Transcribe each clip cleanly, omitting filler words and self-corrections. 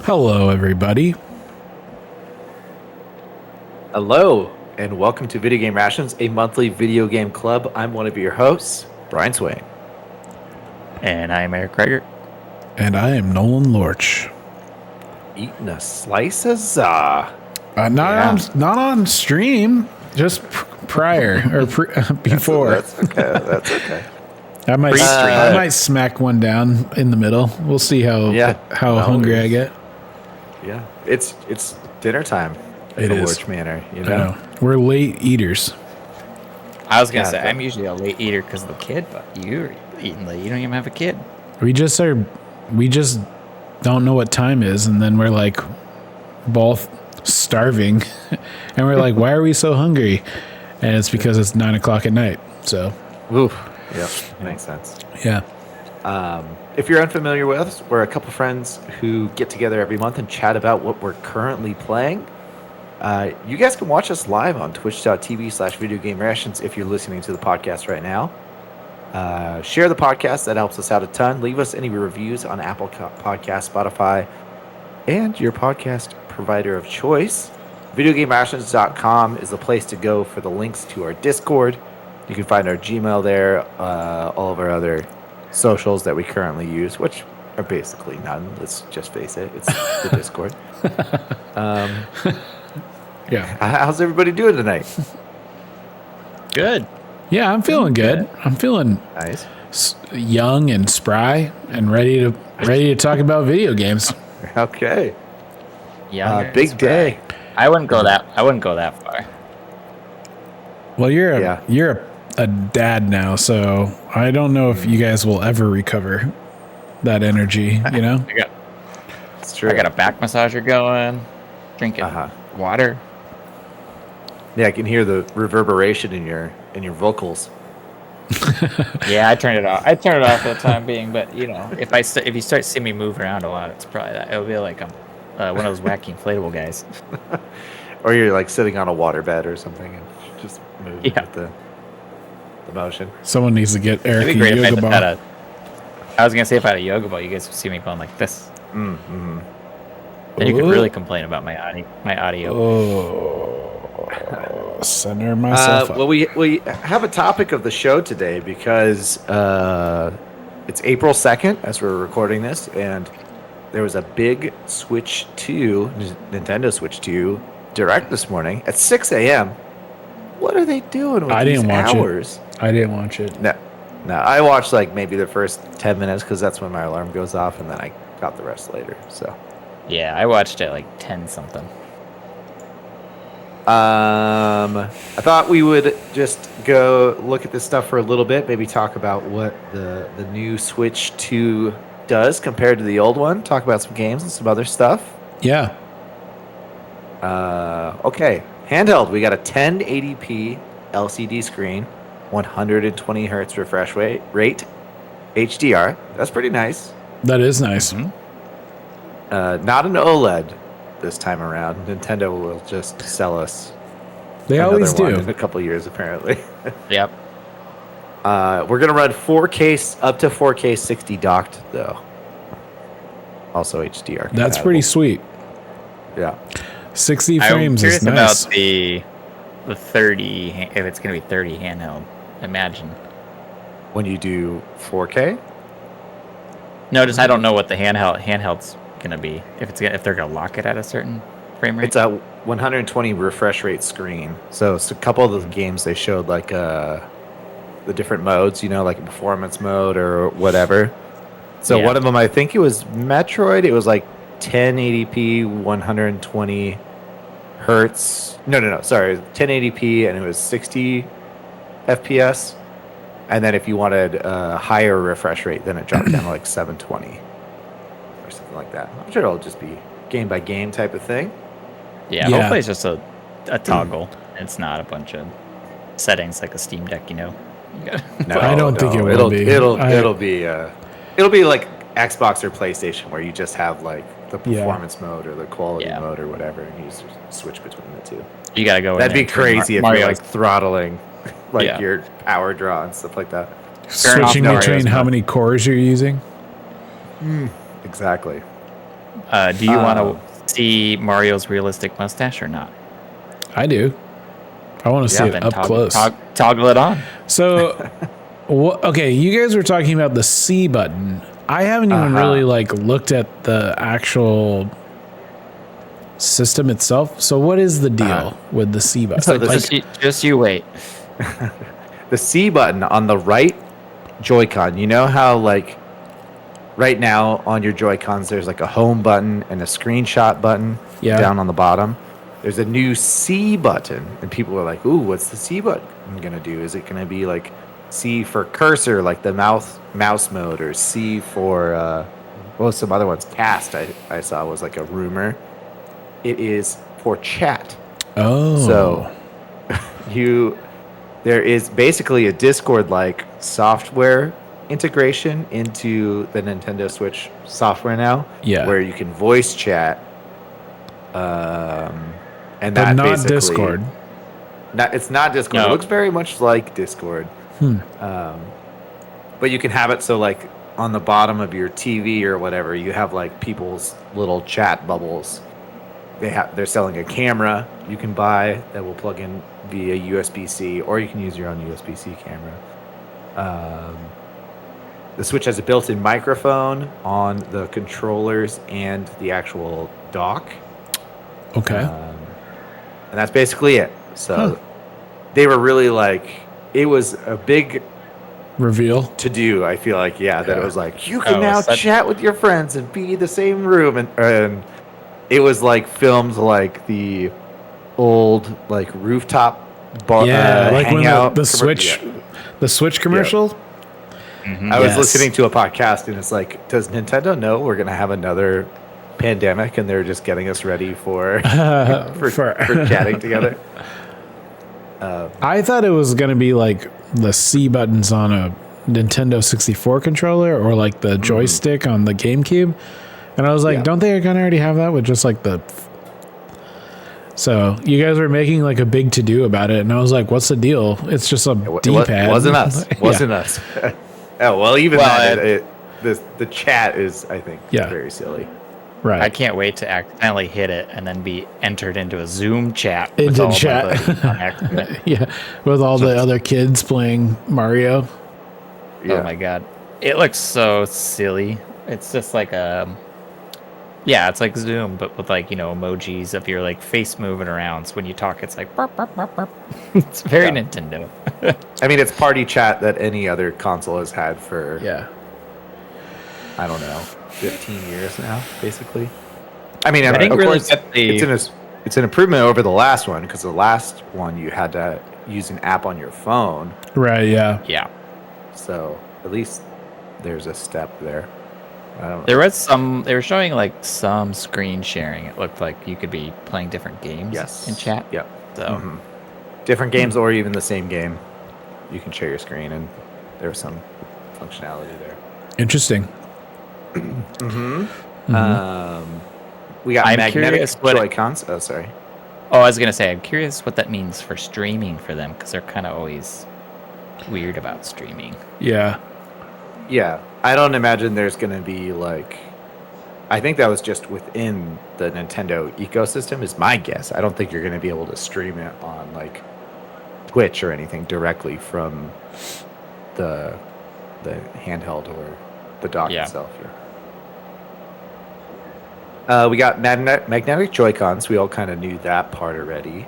Hello, everybody. Hello, and welcome to Video Game Rations, a monthly video game club. I'm one of your hosts, Brian Swain. And I'm Eric Kreger. And I am Nolan Lorch. Eating a slice of za. Not on stream, just prior or before. That's okay. That's okay. I might smack one down in the middle. We'll see how hungry I get. Yeah, it's dinner time. It the is. Lorch Manor, you I know? know. We're late eaters. I was gonna say I'm usually a late eater because of the kid, but you're eating late. You don't even have a kid. We just don't know what time is, and then we're like both starving, and we're like, why are we so hungry? And it's because it's 9 o'clock at night. So, Oof. Yep, makes sense. Yeah. If you're unfamiliar with us, we're a couple friends who get together every month and chat about what we're currently playing. You guys can watch us live on twitch.tv/Video Game Rations if you're listening to the podcast right now. Share the podcast. That helps us out a ton. Leave us any reviews on Apple Podcasts, Spotify, and your podcast provider of choice. VideoGameRations.com is the place to go for the links to our Discord. You can find our Gmail there, all of our other socials that we currently use, which are basically none. Let's just face it. It's the Discord. Yeah. How's everybody doing tonight? Good. Yeah, I'm feeling good. I'm feeling Nice. young and spry and ready to talk about video games. Okay. Yeah. Big day. I wouldn't go that far. Well, you're a dad now, so I don't know if you guys will ever recover that energy, you know? It's true. I got a back massager going, drinking water. Yeah, I can hear the reverberation in your vocals. Yeah, I turned it off. I turned it off for the time being, but you know, if you start seeing me move around a lot, it's probably that. It'll be like I'm one of those wacky inflatable guys. Or you're like sitting on a waterbed or something and just moving with the motion. Someone needs to get Eric It'd a be great yoga if ball. I was gonna say if I had a yoga ball, you guys would see me going like this. Mm-hmm. Then you could really complain about my audio. Oh, center myself up. Well, we have a topic of the show today because it's April 2nd as we're recording this, and there was a big Nintendo Switch 2 Direct this morning at 6 a.m. What are they doing with these hours? I didn't watch it. No, I watched like maybe the first 10 minutes because that's when my alarm goes off, and then I got the rest later. So yeah, I watched it like 10 something. I thought we would just go look at this stuff for a little bit, maybe talk about what the new Switch 2 does compared to the old one, talk about some games and some other stuff. Yeah. Okay, handheld, we got a 1080p LCD screen, 120 hertz refresh rate, HDR. That's pretty nice. That is nice. Mm-hmm. Not an OLED this time around. Nintendo will just sell us. They always do. In a couple years, apparently. Yep. We're gonna run 4K up to 4K 60 docked though. Also HDR. That's pretty sweet. Yeah. 60 frames is nice. I'm curious about the 30. If it's gonna be 30 handheld, imagine. When you do 4K. Notice I don't know what the handheld's gonna be. If they're gonna lock it at a certain frame rate. It's a 120 refresh rate screen. So it's a couple of the games they showed like the different modes, you know, like a performance mode or whatever. So one of them, I think it was Metroid. It was like 1080p, 120 hertz. No. Sorry, 1080p, and it was 60 FPS. And then if you wanted a higher refresh rate, then it dropped down to like 720 or something like that. I'm sure it'll just be game by game type of thing. Yeah, hopefully it's just a toggle. It's not a bunch of settings like a Steam Deck, you know. No, I don't think it will be. It'll be like Xbox or PlayStation, where you just have like the performance mode or the quality mode or whatever, and you just switch between the two. You gotta go. That'd be crazy if you're like throttling like your power draw and stuff like that. Switching between how many cores you're using. Exactly. Do you want to see Mario's realistic mustache or not? I do. I want to see it Then up close. Toggle it on. So, okay, you guys were talking about the C button. I haven't even really like looked at the actual system itself. So, what is the deal with the C button? So Just you wait. the C button on the right Joy-Con, you know how like right now on your Joy-Cons there's like a home button and a screenshot button down on the bottom. There's a new C button, and people are like, "Ooh, what's the C button gonna do? Is it gonna be like C for cursor, like the mouse mode, or C for some other ones? Cast I saw was like a rumor. It is for chat. Oh, so there is basically a Discord-like software integration into the Nintendo Switch software now, where you can voice chat. And but that not basically, Discord. It's not Discord. No. It looks very much like Discord. But you can have it so like on the bottom of your TV or whatever, you have like people's little chat bubbles. They're selling a camera you can buy that will plug in via USB-C, or you can use your own USB-C camera. The Switch has a built-in microphone on the controllers and the actual dock. Okay. And that's basically it. So they were really like, it was a big reveal to do. I feel like, that it was like, you can now chat with your friends and be in the same room. And it was like filmed like the old like rooftop bar, like hangout. when the Switch commercial. I was listening to a podcast and it's like, does Nintendo know we're going to have another pandemic and they're just getting us ready for chatting together? I thought it was going to be like the C buttons on a Nintendo 64 controller or like the joystick on the GameCube. And I was like, don't they kind of already have that with just like the... So you guys were making like a big to-do about it. And I was like, what's the deal? It's just a D-pad. It wasn't us. Wasn't us. Oh, well, even the chat is, I think, very silly. Right. I can't wait to accidentally hit it and then be entered into a Zoom chat. Into with chat. all my buddies on accident. With all the other kids playing Mario. Oh my god. It looks so silly. It's just like it's like Zoom, but with like, emojis of your like face moving around. So when you talk, it's like burp, burp, burp, burp. It's very Nintendo. I mean, it's party chat that any other console has had for I don't know, 15 years now, basically. I mean, of course, it's an improvement over the last one, because the last one you had to use an app on your phone. Right, Yeah. So at least there's a step there. I don't know. There was they were showing like some screen sharing. It looked like you could be playing different games in chat. Yep. So different games or even the same game. You can share your screen, and there's some functionality there. Interesting. We got I'm magnetic curious what Joy-Cons. Oh, sorry. Oh, I was gonna say, I'm curious what that means for streaming for them, because they're kind of always weird about streaming. Yeah. Yeah, I don't imagine there's going to be like... I think that was just within the Nintendo ecosystem is my guess. I don't think you're going to be able to stream it on like Twitch or anything directly from the handheld or the dock itself. We got magnetic Joy-Cons. We all kind of knew that part already.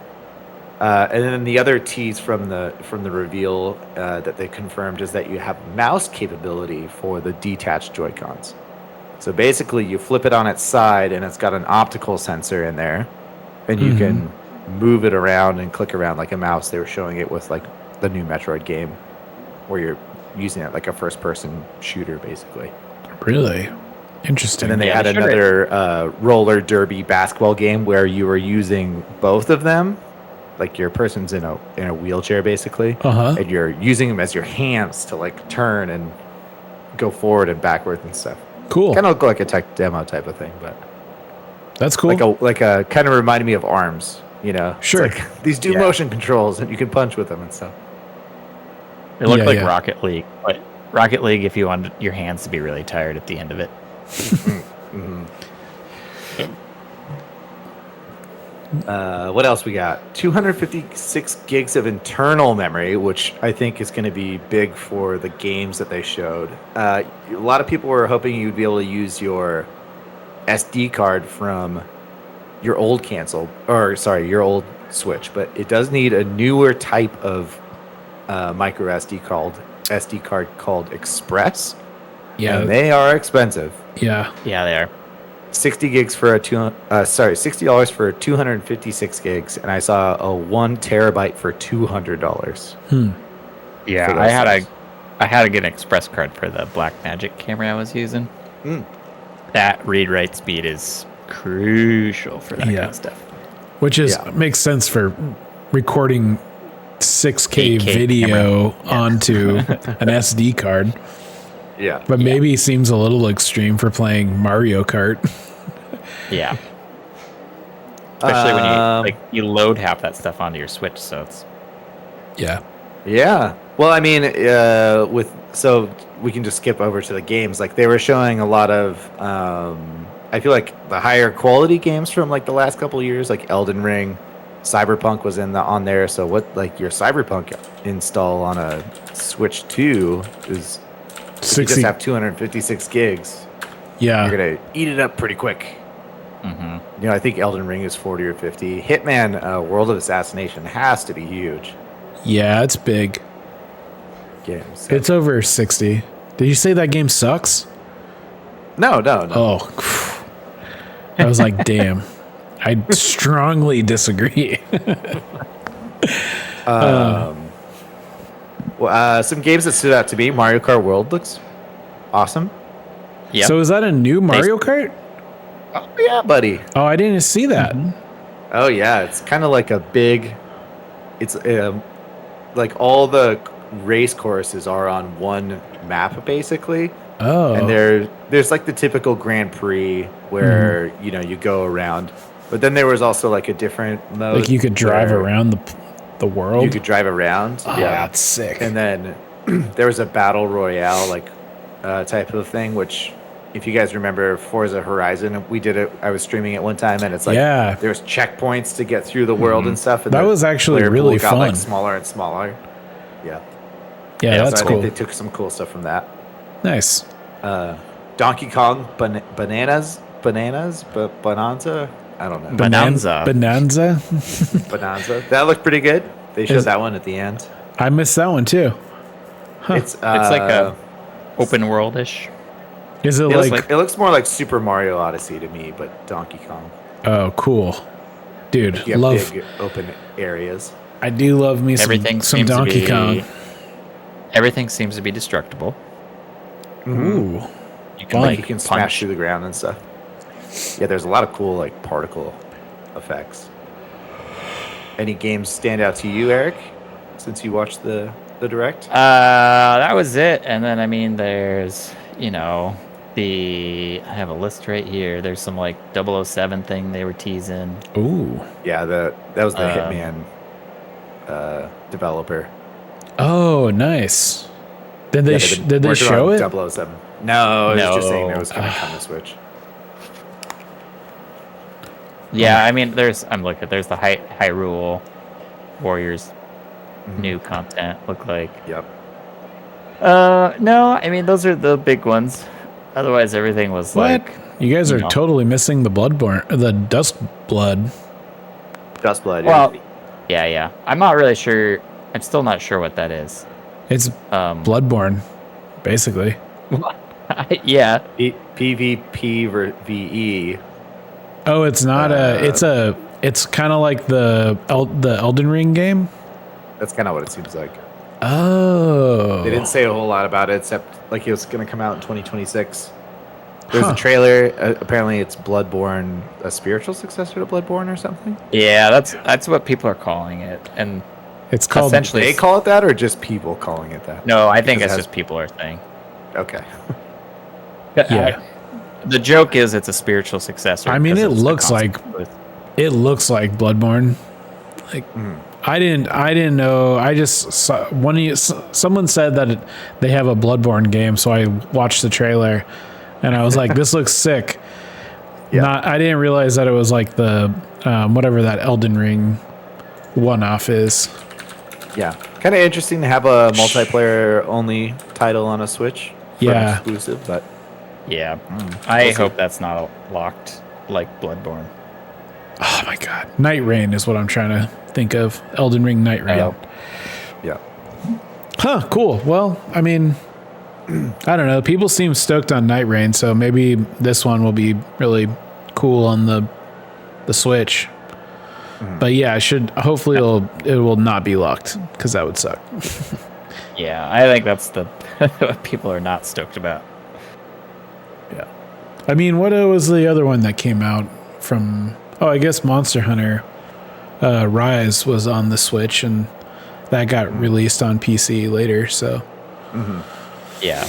And then the other tease from the reveal that they confirmed is that you have mouse capability for the detached Joy-Cons. So basically, you flip it on its side, and it's got an optical sensor in there, and you can move it around and click around like a mouse. They were showing it with like the new Metroid game, where you're using it like a first-person shooter, basically. Really? Interesting. And then they had another roller derby basketball game where you were using both of them. Like your person's in a wheelchair basically, and you're using them as your hands to like turn and go forward and backward and stuff. Cool. Kind of look like a tech demo type of thing, but that's cool. Like a kind of reminded me of ARMS, Sure. It's like these do motion controls and you can punch with them and stuff. It looked like Rocket League, but Rocket League if you wanted your hands to be really tired at the end of it. What else we got? 256 gigs of internal memory, which I think is going to be big for the games that they showed. A lot of people were hoping you'd be able to use your SD card from your old your old Switch, but it does need a newer type of micro SD card called Express. Yeah. And they are expensive. Yeah. Yeah, they are. $60 for 256 gigs, and I saw a 1 terabyte for $200. Yeah, for I those had to get an express card for the Blackmagic camera I was using. That read-write speed is crucial for that kind of stuff. Which makes sense for recording 6K 8K video onto an SD card. Yeah. But maybe seems a little extreme for playing Mario Kart. Yeah. Especially when you load half that stuff onto your Switch, so it's Yeah. Yeah. Well, I mean, so we can just skip over to the games. Like they were showing a lot of, I feel like the higher quality games from like the last couple of years, like Elden Ring, Cyberpunk was on there. So what like your Cyberpunk install on a Switch 2 is, if you just have 256 gigs, Yeah. you're gonna eat it up pretty quick. Mm-hmm. You know, I think Elden Ring is 40 or 50. Hitman: World of Assassination has to be huge. Yeah, it's big. Games. It's over 60. Did you say that game sucks? No. Oh. I was like, damn. I strongly disagree. Some games that stood out to me. Mario Kart World looks awesome. Yeah. So is that a new Mario Kart? Oh yeah, buddy. Oh, I didn't see that. Oh yeah, it's kind of like a big. It's like all the race courses are on one map basically. Oh. And there's like the typical Grand Prix where you go around, but then there was also like a different mode. Like you could drive around the world. You could drive around. Oh, yeah, that's sick. And then there was a battle royale like type of thing, which if you guys remember Forza Horizon, we did it. I was streaming it one time, and it's like there's checkpoints to get through the world and stuff. And that the was actually player really pool got fun. like smaller and smaller. Yeah. Yeah, that's so I cool. think they took some cool stuff from that. Nice. Donkey Kong Bonanza. I don't know. Bonanza. Bonanza. Bonanza. That looked pretty good. They showed that one at the end. I missed that one too. It's like a open world-ish. Is it like? It looks more like Super Mario Odyssey to me, but Donkey Kong. Oh, cool, dude. You have Love big open areas. I do love me some Donkey Kong. Everything seems to be destructible. Ooh. You can You can smash through the ground and stuff. Yeah, there's a lot of cool like particle effects. Any games stand out to you, Eric? Since you watched the direct? That was it. And then I mean, there's I have a list right here. There's some like 007 thing they were teasing. Ooh. Yeah, that was the Hitman developer. Oh, nice. Did they show it? 007. No, it was just saying it was going to come to Switch. Yeah, I mean, there's the Hyrule Warriors new content look like. Yep. No, I mean those are the big ones. Otherwise, everything was like. You guys are totally missing the Dust Blood. Dust Blood. Well, yeah. I'm not really sure. I'm still not sure what that is. It's Bloodborne, basically. Yeah. PvPvE. Oh, it's not it's kind of like the Elden Ring game. That's kind of what it seems like. Oh. They didn't say a whole lot about it except like it was going to come out in 2026. There's a trailer. Apparently, it's Bloodborne, a spiritual successor to Bloodborne or something. Yeah, that's what people are calling it, and it's called. Essentially, they call it that, or just people calling it that? No, I think it's just people are saying. Okay. Yeah. The joke is it's a spiritual successor. I mean, it looks like Bloodborne. Like I didn't know. I just saw someone said that they have a Bloodborne game, so I watched the trailer, and I was like, "This looks sick." Yeah. I didn't realize that it was like the whatever that Elden Ring one-off is. Yeah, kind of interesting to have a multiplayer only title on a Switch for an exclusive, but yeah, I we'll see. hope that's not locked like Bloodborne. Oh my god, Night Rain is what I'm trying to think of. Elden Ring Night Rain. Oh. Yeah. Huh, cool. Well, I mean, I don't know. People seem stoked on Night Rain, so maybe this one will be really cool on the Switch. But yeah, hopefully it will not be locked, because that would suck. Yeah, I think that's what people are not stoked about. Yeah. I mean, what was the other one that came out from... Oh, I guess Monster Hunter Rise was on the Switch, and that got released on PC later, so... Yeah.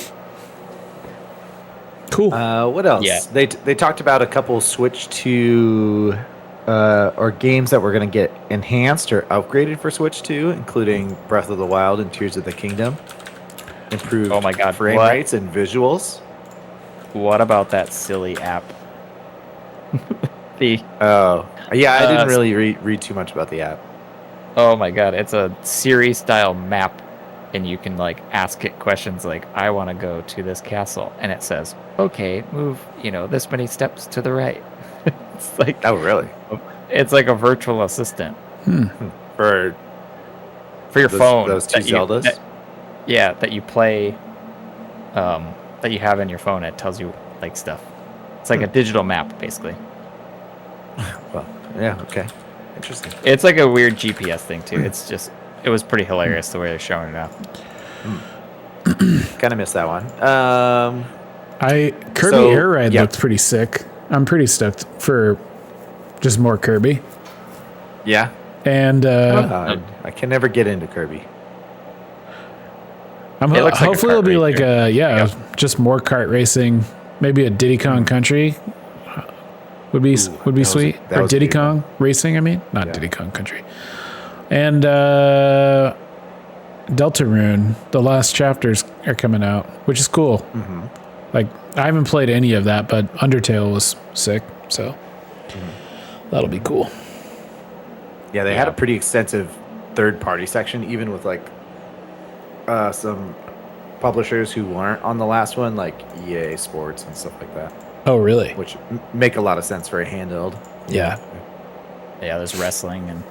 Cool. What else? Yeah. They talked about a couple Switch 2 or games that were going to get enhanced or upgraded for Switch 2, including Breath of the Wild and Tears of the Kingdom. Improved Oh my God, frame what? rates and visuals. What about that silly app? Oh, yeah, I didn't really read too much about the app. Oh my god, it's a Siri style map, and you can like ask it questions like, I want to go to this castle, and it says, okay, move, this many steps to the right. It's like, Oh, really? it's like a virtual assistant For your phone. those two Zeldas? That you play, that you have in your phone. It tells you like stuff. It's like a digital map, basically. Well, yeah, okay. Interesting. It's like a weird GPS thing too. It was pretty hilarious the way they're showing it up. Kind of missed that one. Kirby Air Ride looked pretty sick. I'm pretty stoked for just more Kirby. Yeah. And I can never get into Kirby. Hopefully it'll be like just more kart racing. Maybe a Diddy Kong Country would be sweet. Or Diddy Kong Racing, I mean. Not Diddy Kong Country. And Deltarune, the last chapters are coming out, which is cool. Like, I haven't played any of that, but Undertale was sick, so that'll be cool. Yeah, they had a pretty extensive third-party section, even with like some publishers who weren't on the last one, like EA Sports and stuff like that. Oh, really? Which make a lot of sense for a handheld. Yeah. Yeah, there's wrestling and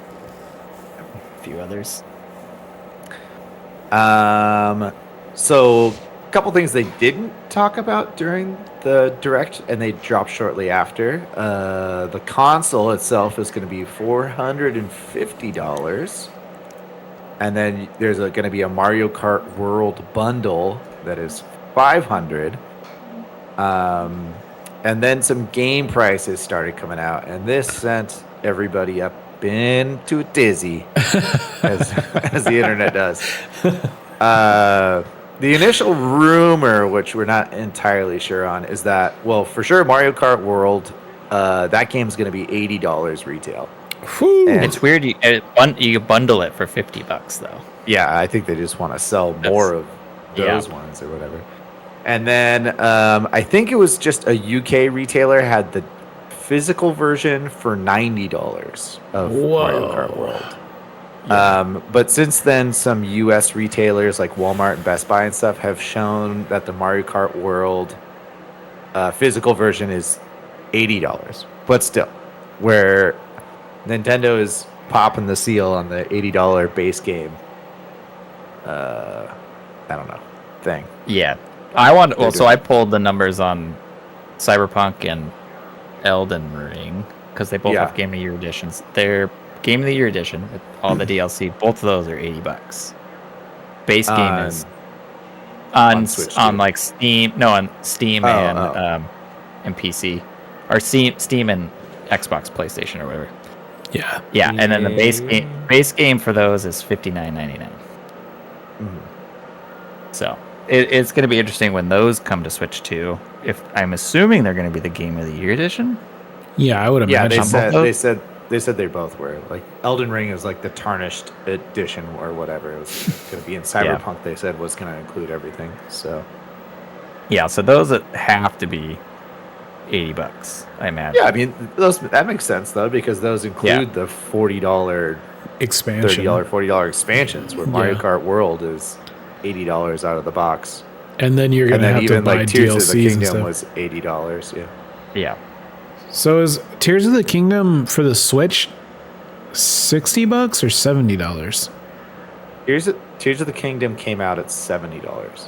a few others. So a couple things they didn't talk about during the Direct, and they dropped shortly after. The console itself is going to be $450. And then there's going to be a Mario Kart World bundle that is $500. And then some game prices started coming out, and this sent everybody up into a tizzy, as the internet does. The initial rumor, which we're not entirely sure on, is that, well, for sure, Mario Kart World, that game's going to be $80 retail. It's weird. You bundle it for $50 though. Yeah, I think they just want to sell more of those ones or whatever. And then I think it was just a UK retailer had the physical version for $90 of Mario Kart World. But since then, some US retailers like Walmart and Best Buy and stuff have shown that the Mario Kart World physical version is $80. But still, where Nintendo is popping the seal on the $80 base game, I don't know, thing. Yeah. So I pulled the numbers on Cyberpunk and Elden Ring because they both have Game of the Year editions. They're Game of the Year edition, all the DLC, both of those are $80. Base game is on like Steam, on Steam and PC, or Steam and Xbox, PlayStation, or whatever. Yeah. Yeah, and then the base game for those is $59.99. So it's going to be interesting when those come to Switch 2. If I'm assuming they're going to be the Game of the Year edition. Yeah, I would imagine. Yeah, they said they both were. Like Elden Ring is like the tarnished edition or whatever it was going to be. In Cyberpunk, they said was going to include everything. So yeah, so those have to be $80, I imagine. Yeah, I mean that makes sense though, because those include the $40, Expansion. $30, $40 expansions, where Mario Yeah. Kart World is $80 out of the box. And then you're And gonna then have even to buy like Tears of the DLCs and Kingdom stuff. was $80. Yeah. Yeah. So is Tears of the Kingdom for the Switch $60 or $70? Tears of the Kingdom came out at $70,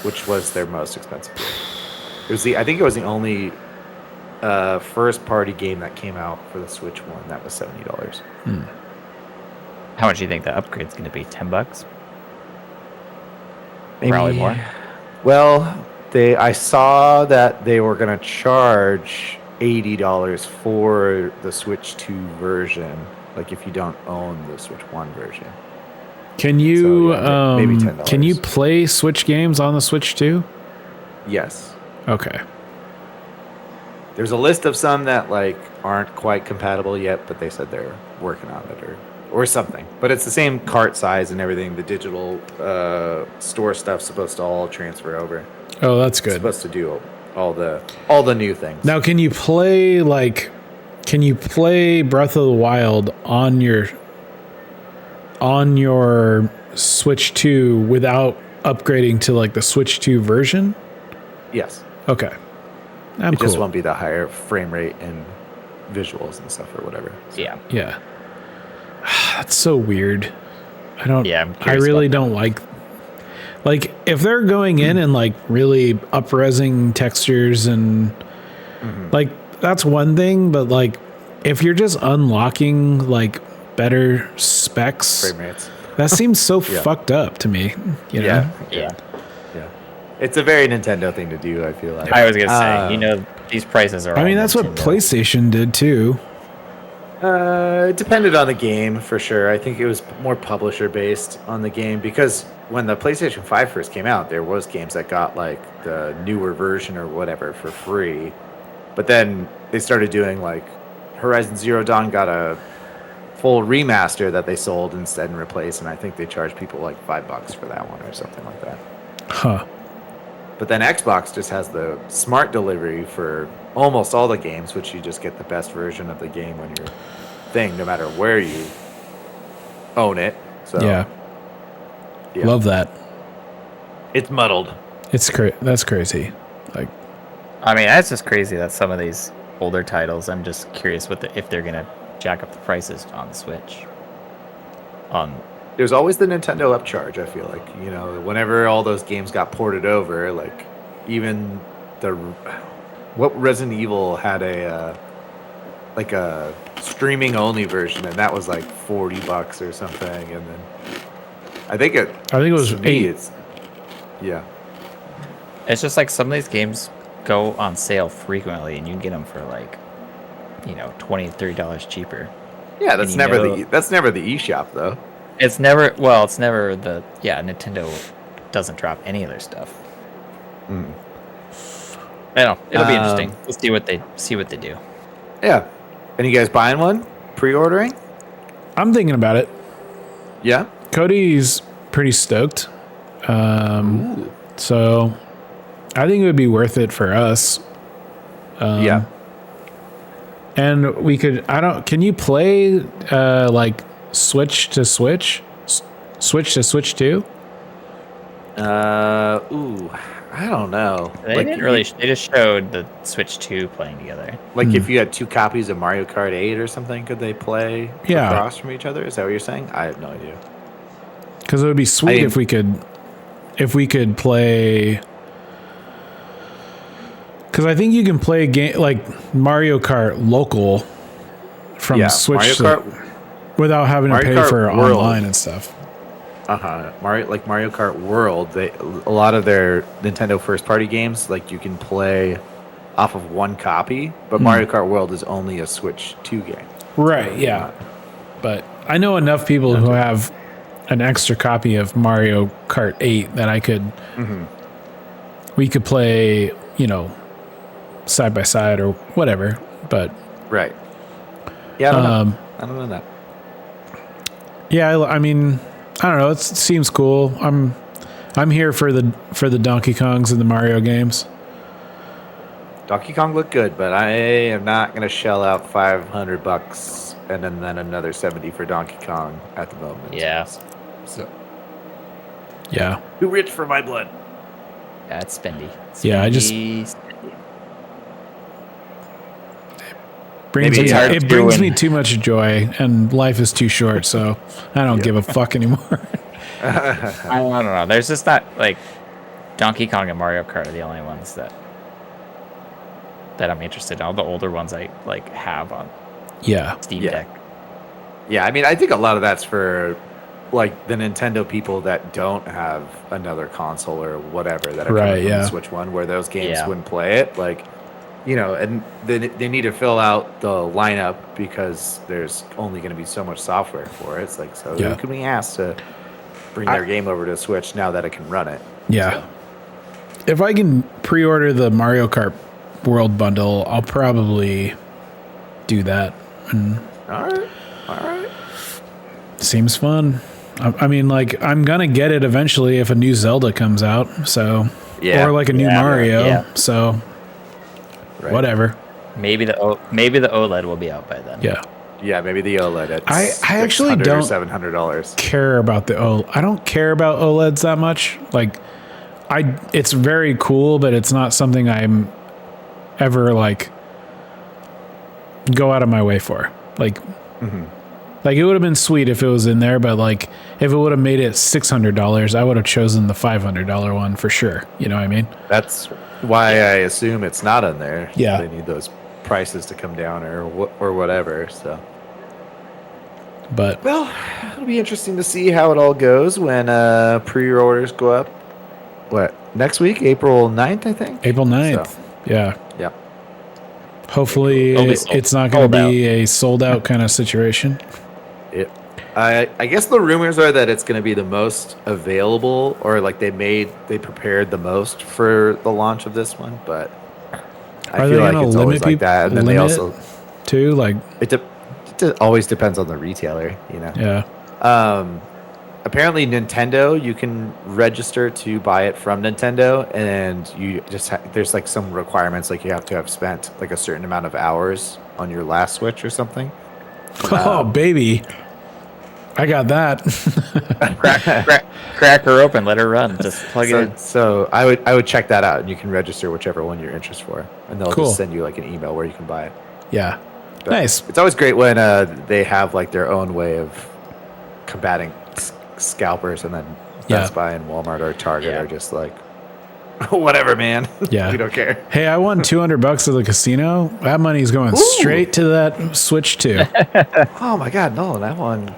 which was their most expensive game. I think it was the only first party game that came out for the Switch One that was $70. How much do you think the upgrade's going to be? $10? Maybe, Probably more. Well, I saw that they were going to charge $80 for the Switch 2 version, like if you don't own the Switch 1 version. Can you So, yeah, maybe $10. can you play Switch games on the Switch too? Yes. Okay. There's a list of some that like aren't quite compatible yet, but they said they're working on it or something. But it's the same cart size and everything. The digital store stuff's supposed to all transfer over. Oh, that's It's good. supposed to do all the new things. Now, can you play Breath of the Wild on your Switch 2 without upgrading to like the Switch 2 version? Yes. Okay. It just won't be the higher frame rate and visuals and stuff or whatever. So, Yeah. Yeah. That's so weird. I don't. Yeah, I'm I curious really about don't like if they're going in and like really up-resing textures and like that's one thing, but like if you're just unlocking like better specs, frame rates. that seems so fucked up to me. You know? Yeah. Yeah. Yeah. It's a very Nintendo thing to do, I feel like. I was going to say, these prices are I all mean, that's what Nintendo. PlayStation did too. It depended on the game for sure. I think it was more publisher based on the game because when the PlayStation 5 first came out, there was games that got like the newer version or whatever for free. But then they started doing like Horizon Zero Dawn got a full remaster that they sold instead and replaced, and I think they charged people like $5 for that one or something like that. Huh. But then Xbox just has the smart delivery for almost all the games, which you just get the best version of the game when you're thing, no matter where you own it. So Yeah. yeah. Love that. It's muddled. That's crazy. Like, I mean, that's just crazy that some of these older titles, I'm just curious if they're going to jack up the prices on the Switch. There's always the Nintendo upcharge, I feel like. You know, whenever all those games got ported over, like even what Resident Evil had a streaming only version, and that was like $40 or something, and then I think it was to me, $8. Yeah. It's just like some of these games go on sale frequently, and you can get them for like, $20, $30 cheaper. Yeah, that's you never know- that's never the eShop though. It's never Nintendo doesn't drop any of their stuff. I don't know. It'll be interesting. We'll see what they do. Yeah. And you guys buying one? Pre-ordering? I'm thinking about it. Yeah. Cody's pretty stoked. Ooh. So I think it would be worth it for us. Yeah. And we could, can you play like Switch to Switch? Switch to Switch 2? I don't know. They didn't really. They just showed the Switch 2 playing together. Like if you had two copies of Mario Kart 8 or something, could they play across from each other? Is that what you're saying? I have no idea. Because it would be sweet if we could play. Because I think you can play a game like Mario Kart local from Switch without having to pay for online and stuff. Mario Kart World, a lot of their Nintendo first party games, like you can play off of one copy, but Mario Kart World is only a Switch 2 game. Right, yeah. But I know enough people who have an extra copy of Mario Kart 8 that we could play, side by side or whatever. But right. Yeah, I don't know. I don't know that. Yeah, I mean, I don't know. It seems cool. I'm here for the Donkey Kongs and the Mario games. Donkey Kong looked good, but I am not going to shell out $500 and then another 70 for Donkey Kong at the moment. Yeah. So Yeah. too rich for my blood. That's spendy. Yeah, I just- Spendy. Brings Maybe me, it's it brings me too much joy, and life is too short, so I don't give a fuck anymore. I don't know. There's just not like Donkey Kong and Mario Kart are the only ones that I'm interested in. All the older ones I like have on Yeah. Steam Yeah. Deck. Yeah, I mean, I think a lot of that's for like the Nintendo people that don't have another console or whatever that are Right, coming from yeah. the Switch One, where those games Yeah. wouldn't play it. Like, you know, and they need to fill out the lineup because there's only going to be so much software for it. It's like, so Yeah. who can we ask to bring their game over to Switch now that it can run it? Yeah. If I can pre-order the Mario Kart World Bundle, I'll probably do that. And All right. seems fun. I mean, like, I'm gonna get it eventually if a new Zelda comes out. So, Yeah. or like a new Yeah. Mario. Yeah. So, Right. whatever. Maybe the OLED will be out by then. Yeah. Yeah, maybe the OLED. At I actually $600 or don't- $700. Care about the I don't care about OLEDs that much. Like, it's very cool, but it's not something I'm ever like go out of my way for. Like, like it would have been sweet if it was in there, but like if it would have made it $600, I would have chosen the $500 one for sure. You know what I mean? That's why I assume it's not on there. Yeah. They need those prices to come down or whatever. So, But well, it'll be interesting to see how it all goes when pre-orders go up. What, next week? April 9th, I think? April 9th. So, Yeah. yeah. Hopefully It'll be sold- it's not going to sold be a sold out kind of situation. I guess the rumors are that it's going to be the most available, or like they prepared the most for the launch of this one, but I Are feel they like going it's to always limit like that. And then they limit also, it too? Like, it always depends on the retailer, you know? yeah. Apparently Nintendo, you can register to buy it from Nintendo, and you just there's like some requirements, like you have to have spent like a certain amount of hours on your last Switch or something. Oh, baby. I got that. Crack her open, let her run. Just plug it in. So I would check that out, and you can register whichever one you're interested for, and they'll Cool. just send you like an email where you can buy it. Yeah. But Nice. It's always great when they have like their own way of combating scalpers, and then Yeah. Best Buy and Walmart or Target Yeah. are just like, whatever, man. Yeah. We don't care. Hey, I won $200 at the casino. That money's going straight to that Switch too. Oh my God, Nolan! I won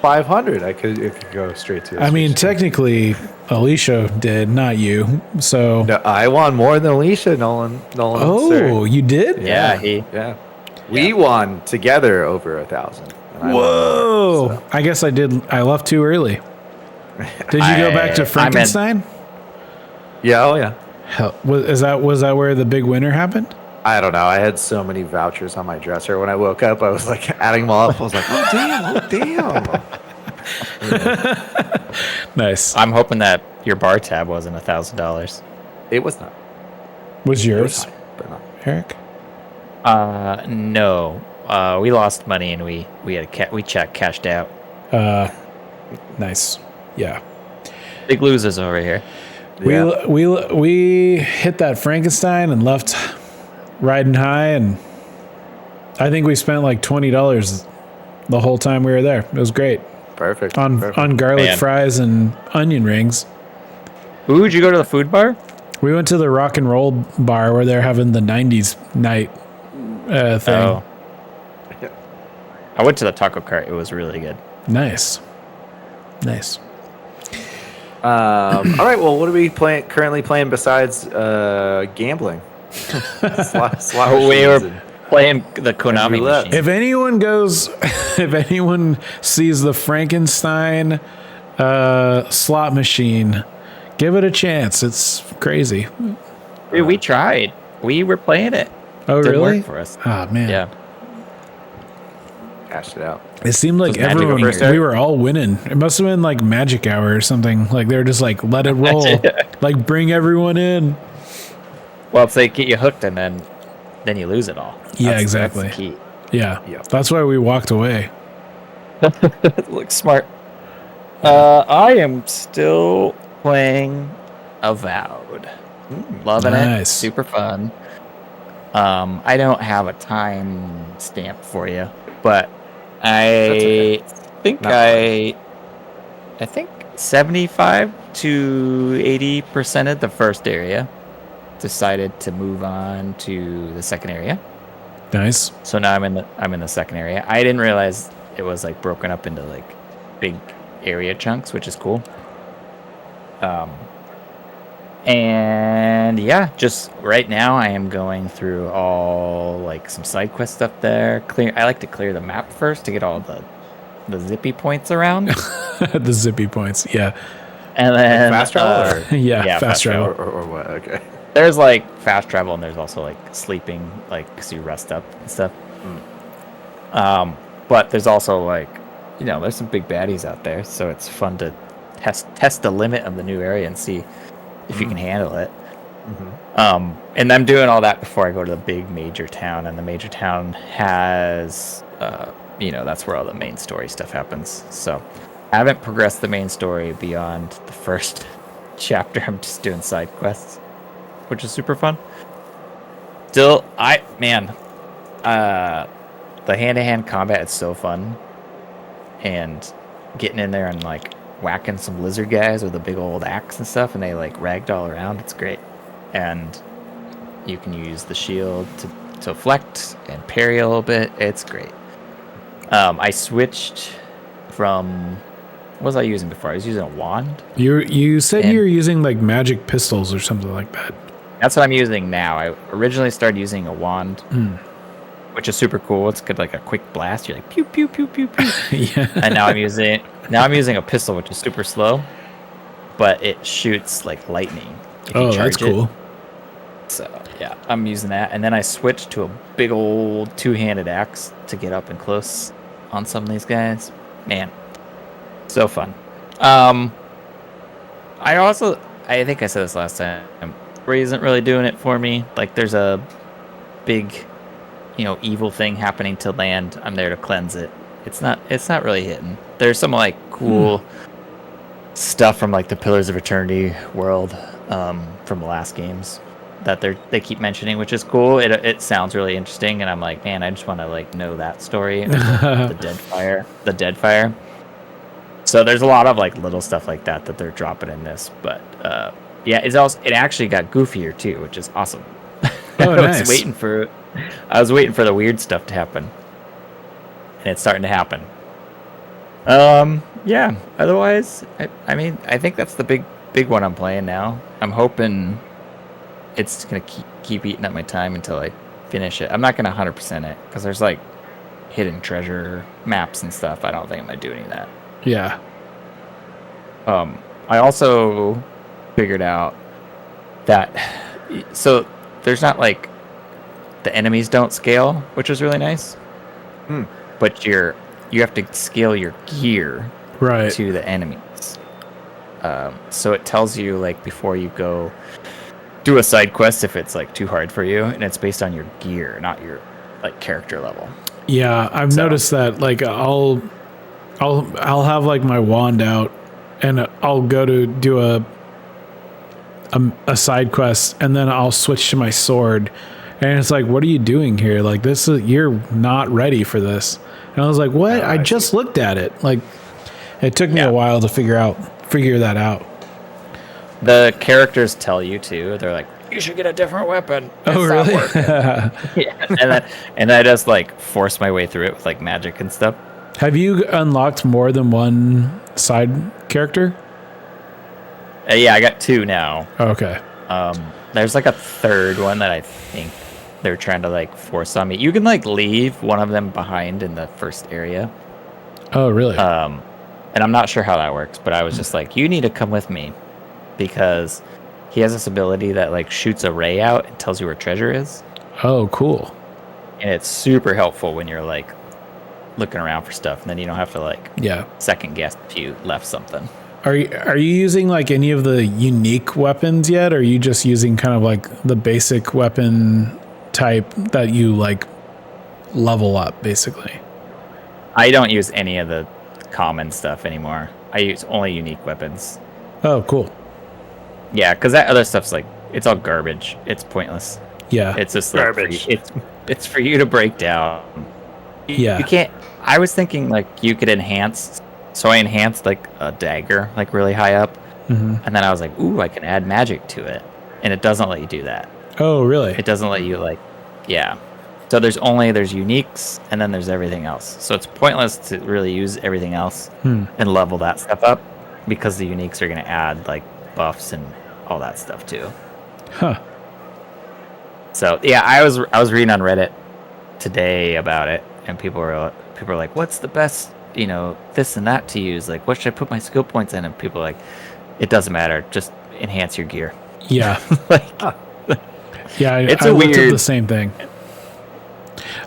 500. It could go straight to. I mean, technically, Alicia did, not you. So, no, I won more than Alicia, Nolan. oh, sir. you did? Yeah, he. Yeah, we won together over 1,000. Whoa! I guess I did. I left too early. Did you go back to Frankenstein? Yeah, oh yeah. Hell, was that where the big winner happened? I don't know. I had so many vouchers on my dresser when I woke up. I was like adding them all up. I was like, oh damn. Nice. I'm hoping that your bar tab wasn't $1,000. It was not. Was It yours, was not, but not. Eric? No. We lost money and we cashed out. Nice. Yeah. Big losers over here. Yeah. We hit that Frankenstein and left riding high, and I think we spent like $20 the whole time we were there. It was great Perfect. on garlic Man. fries and onion rings. Ooh, did you go to the food bar? We went to the rock and roll bar where they're having the 90s night thing. Oh. I went to the taco cart. It was really good. Nice. All right. Well, what are we currently playing besides gambling? Slot We were machines and- playing the Konami roulette. machine. If anyone sees the Frankenstein slot machine, give it a chance. It's crazy. Dude, we tried. We were playing it. Oh, Didn't really? work for us. Oh, man. Yeah. Cashed it out. It seemed like Was Magic everyone, go first, Eric? we were all winning. It must have been like Magic Hour or something. Like they were just like, let it roll. Like bring everyone in. Well, it's like get you hooked and then you lose it all. Yeah, exactly. That's the key. Yeah. Yep. That's why we walked away. Looks smart. I am still playing Avowed. Loving it. Nice. Super fun. I don't have a time stamp for you, but I think I think 75 to 80% of the first area. Decided to move on to the second area. Nice. So now I'm in the second area. I didn't realize it was like broken up into like big area chunks, which is cool. And yeah, just right now I am going through all like some side quest stuff there. I like to clear the map first to get all the zippy points around. The zippy points. Yeah. And then fast travel or? Yeah, fast travel. Or what? Okay. There's like fast travel and there's also like sleeping, like so you rest up and stuff. But there's also like, there's some big baddies out there, so it's fun to test the limit of the new area and see if you can handle it. And I'm doing all that before I go to the big major town, and the major town has, that's where all the main story stuff happens. So I haven't progressed the main story beyond the first chapter. I'm just doing side quests, which is super fun. Still, the hand-to-hand combat is so fun, and getting in there and like whacking some lizard guys with a big old axe and stuff, and they like ragdoll around. It's great, and you can use the shield to deflect and parry a little bit. It's great. I switched from what was I using before? I was using a wand. You said you were using like magic pistols or something like that. That's what I'm using now. I originally started using a wand, which is super cool. It's good, like a quick blast. You're like pew pew pew pew pew. Yeah. And now I'm using a pistol, which is super slow, but it shoots like lightning. If you that's charge cool. it. So yeah, I'm using that, and then I switched to a big old two-handed axe to get up and close on some of these guys. Man, so fun. I think I said this last time. Ray isn't really doing it for me. Like there's a big, evil thing happening to land. I'm there to cleanse it. It's not really hitting. There's some like cool stuff from like the Pillars of Eternity world from the last games that they keep mentioning, which is cool. It sounds really interesting, and I'm like, man, I just want to like know that story. The dead fire. So there's a lot of like little stuff like that they're dropping in this, but yeah, it actually got goofier too, which is awesome. Oh, nice. I was waiting for the weird stuff to happen, and it's starting to happen. Yeah. Otherwise, I think that's the big one I'm playing now. I'm hoping it's gonna keep eating up my time until I finish it. I'm not gonna 100% it because there's like hidden treasure maps and stuff. I don't think I'm gonna do any of that. Yeah. I also figured out that so there's not like the enemies don't scale, which is really nice. But you have to scale your gear to the enemies. So it tells you like before you go do a side quest if it's like too hard for you, and it's based on your gear, not your like character level. Yeah, I've noticed that. Like I'll have like my wand out, and I'll go to do a side quest, and then I'll switch to my sword, and it's like, what are you doing here? Like you're not ready for this. And I was like, what? I just looked at it. Like it took me a while to figure that out. The characters tell you too. They're like, you should get a different weapon. It's really? Yeah. And I just like force my way through it with like magic and stuff. Have you unlocked more than one side character? Yeah, I got 2 now. Okay. There's like a third one that I think they're trying to like force on me. You can like leave one of them behind in the first area. Oh, really? And I'm not sure how that works, but I was just like, you need to come with me because he has this ability that like shoots a ray out and tells you where treasure is. Oh, cool. And it's super helpful when you're like looking around for stuff, and then you don't have to like second guess if you left something. Are you using like any of the unique weapons yet? Or are you just using kind of like the basic weapon type that you like level up basically? I don't use any of the common stuff anymore. I use only unique weapons. Oh, cool. Yeah, because that other stuff's like, it's all garbage. It's pointless. Yeah. It's just like Garbage. it's for you to break down. Yeah. You can't. I was thinking like you could enhance. So I enhanced like a dagger like really high up, and then I was like, ooh, I can add magic to it, and it doesn't let you do that. Oh, really? It doesn't let you like, yeah. So there's uniques, and then there's everything else. So it's pointless to really use everything else and level that stuff up, because the uniques are going to add like buffs and all that stuff too. Huh. So yeah, I was reading on Reddit today about it, and people were like, "What's the best, this and that to use? Like, what should I put my skill points in?" And people are like, "It doesn't matter. Just enhance your gear." Yeah. Like, yeah. It's I a looked at weird- the same thing.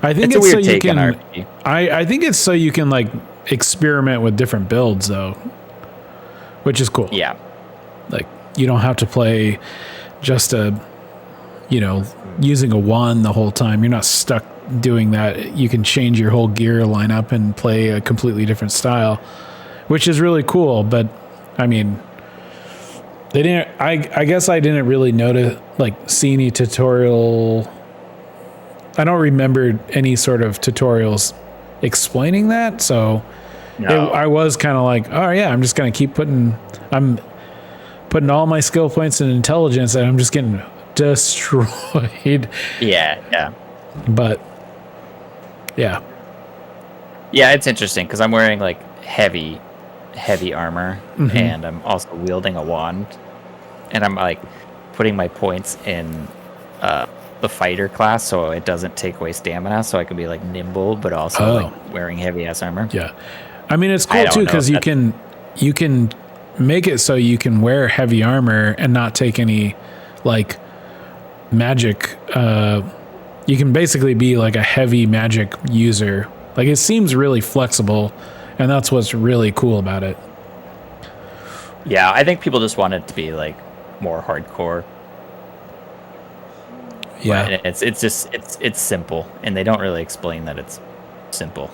I think it's a it's so weird you take on can. RPG. I think it's so you can like experiment with different builds though, which is cool. Yeah, Like you don't have to play just using a wand the whole time. You're not stuck doing that. You can change your whole gear lineup and play a completely different style, which is really cool. But I mean, they didn't. I guess I didn't really see any tutorial. I don't remember any sort of tutorials explaining that. So no. I was kind of like, oh yeah, I'm just gonna keep putting all my skill points in intelligence, and I'm just getting destroyed. Yeah. But yeah, It's interesting because I'm wearing like heavy armor, and I'm also wielding a wand, and I'm like putting my points in the fighter class, so it doesn't take away stamina, so I can be like nimble, but also like wearing heavy ass armor. yeah. I mean, it's I cool don't too know because if you can make it so you can wear heavy armor and not take any like magic. You can basically be like a heavy magic user. Like it seems really flexible, and that's what's really cool about it. Yeah, I think people just want it to be like more hardcore. Yeah, But it's simple, and they don't really explain that it's simple.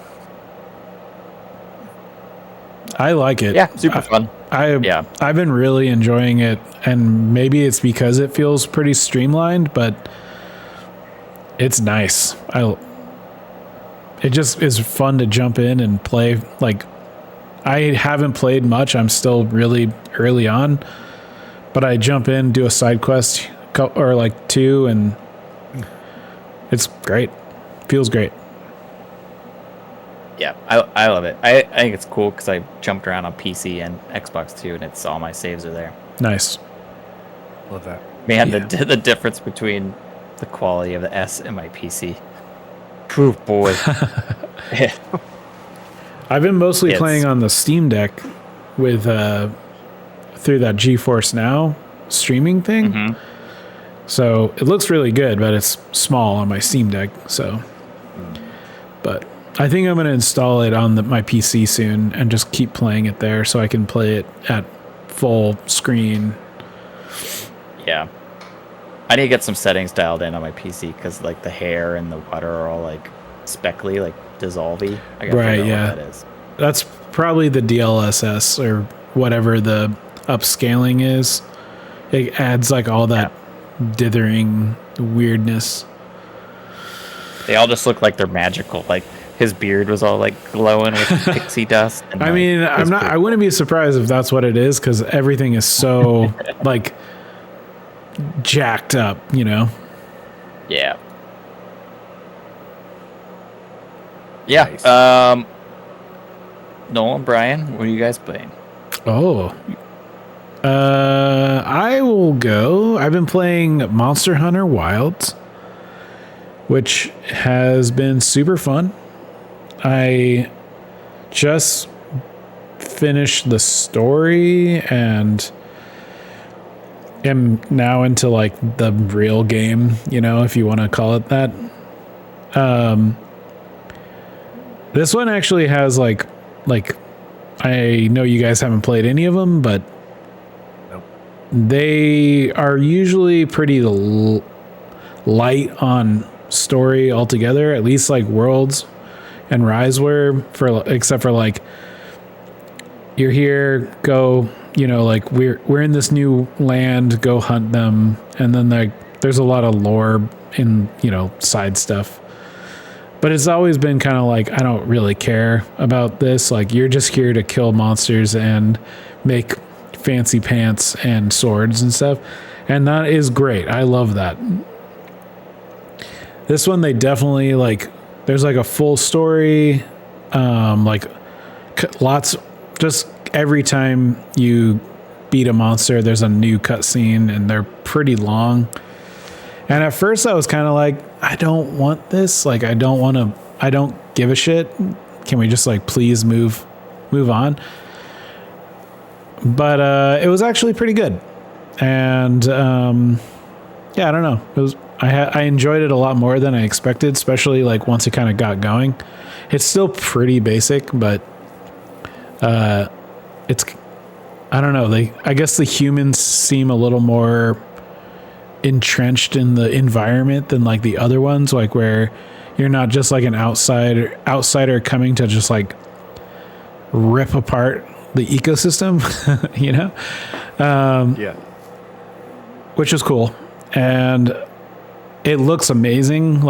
I like it. Yeah, super fun. I've been really enjoying it, and maybe it's because it feels pretty streamlined, but it's nice. It just is fun to jump in and play. Like I haven't played much. I'm still really early on, but I jump in, do a side quest or like two, and it's great. Feels great. Yeah, I love it. I think it's cool because I jumped around on PC and Xbox too, and it's all my saves are there. Nice. Love that. Man, Yeah. the difference between the quality of the S and my PC. Phew, boy. I've been mostly It's- playing on the Steam Deck with through that GeForce Now streaming thing. Mhm. So it looks really good, but it's small on my Steam Deck. So, but I think I'm going to install it on my PC soon and just keep playing it there so I can play it at full screen. Yeah. I need to get some settings dialed in on my PC because like the hair and the water are all like speckly, like dissolvey. I gotta Right, figure out yeah. what that is. That's probably the DLSS or whatever the upscaling is. It adds like all that dithering weirdness. They all just look like they're magical. Like his beard was all like glowing with pixie dust. And, I like, mean, it was I pretty- wouldn't be surprised if that's what it is because everything is so like jacked up, Yeah. Yeah. Nice. Nolan, Brian, what are you guys playing? Oh. I will go. I've been playing Monster Hunter Wilds, which has been super fun. I just finished the story and am now into like the real game, if you want to call it that. This one actually has like I know you guys haven't played any of them, but Nope. they are usually pretty light on story altogether, at least like Worlds and Rise were, except for like you're here, go, like we're in this new land, go hunt them, and then there's a lot of lore in side stuff. But it's always been kind of like, I don't really care about this. Like, you're just here to kill monsters and make fancy pants and swords and stuff. And that is great. I love that. This one, they definitely there's like a full story. Lots, just every time you beat a monster, there's a new cutscene and they're pretty long. And at first I was kind of like, I don't want this. Like, I don't give a shit. Can we just please move on? But it was actually pretty good. And yeah, I don't know. It was, I enjoyed it a lot more than I expected, especially once it kind of got going. It's still pretty basic, but it's, I don't know. I guess the humans seem a little more entrenched in the environment than the other ones, where you're not just an outsider coming to just rip apart the ecosystem, Yeah. Which is cool. And it looks amazing.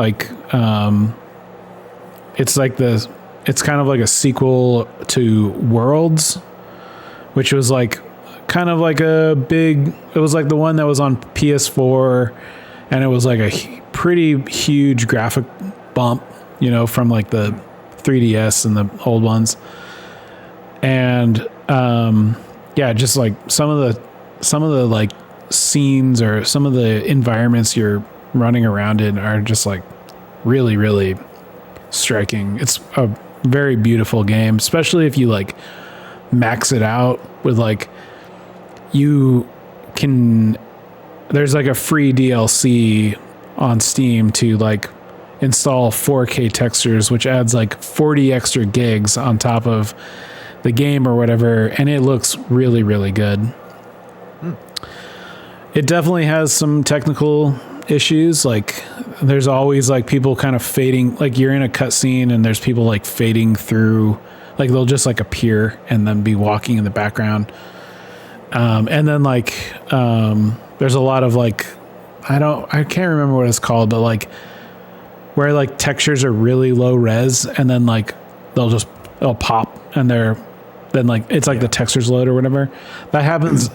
It's it's kind of like a sequel to Worlds, which was kind of a big, it was the one that was on PS4, and it was a pretty huge graphic bump, from the 3DS and the old ones. And yeah, just some of the scenes or some of the environments you're running around in are just really, really striking. It's a very beautiful game, especially if you max it out with you can, there's a free DLC on Steam to install 4K textures, which adds 40 extra gigs on top of the game or whatever, and it looks really, really good. It definitely has some technical issues. There's always people kind of fading, you're in a cutscene and there's people fading through, they'll just appear and then be walking in the background. And then there's a lot of I can't remember what it's called, but where textures are really low res, and then they'll pop and it's the textures load or whatever. That happens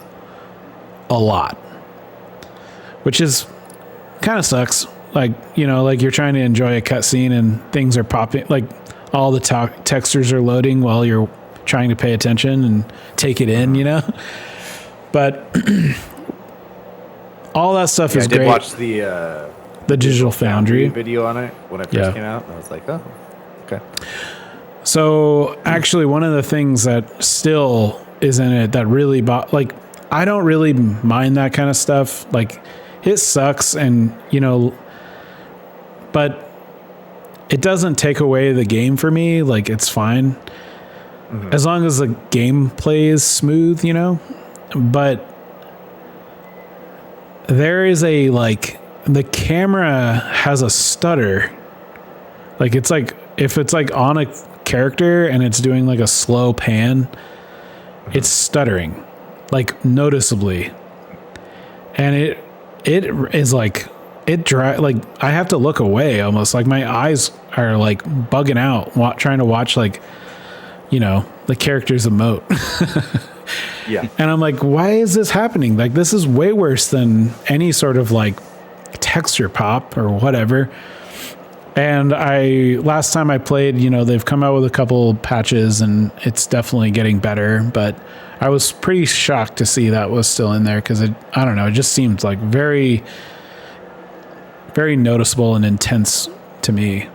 a lot, which is kind of sucks. You're trying to enjoy a cutscene and things are popping, all the textures are loading while you're trying to pay attention and take it in, But all that stuff is great. I did watch the Digital Foundry video on it when it first came out, and I was like, oh, okay. So actually, one of the things that still is in it that really I don't really mind that kind of stuff. It sucks, and but it doesn't take away the game for me. It's fine as long as the gameplay is smooth, But there is a the camera has a stutter. It's if it's on a character and it's doing a slow pan, it's stuttering noticeably, and it is I have to look away almost. My eyes are bugging out trying to watch the characters emote. Yeah. And I'm why is this happening? This is way worse than any sort of texture pop or whatever. And last time I played, they've come out with a couple patches and it's definitely getting better, but I was pretty shocked to see that was still in there, because I don't know, it just seems very, very noticeable and intense to me.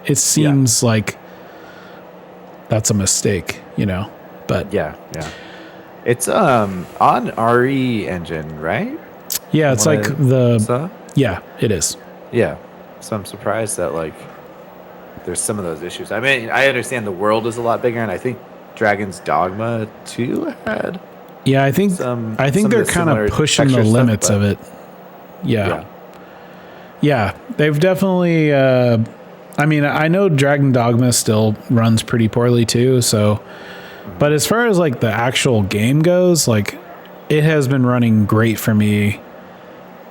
It seems like that's a mistake, but yeah. It's on RE Engine, right? Yeah, it's yeah, it is. Yeah. So I'm surprised that there's some of those issues. I mean, I understand the world is a lot bigger, and I think Dragon's Dogma 2 had. Yeah, I think Some they're of the kind similar of pushing the texture stuff, limits but- of it. Yeah, they've definitely. I mean, I know Dragon Dogma still runs pretty poorly too. So, but as far as like the actual game goes, like it has been running great for me,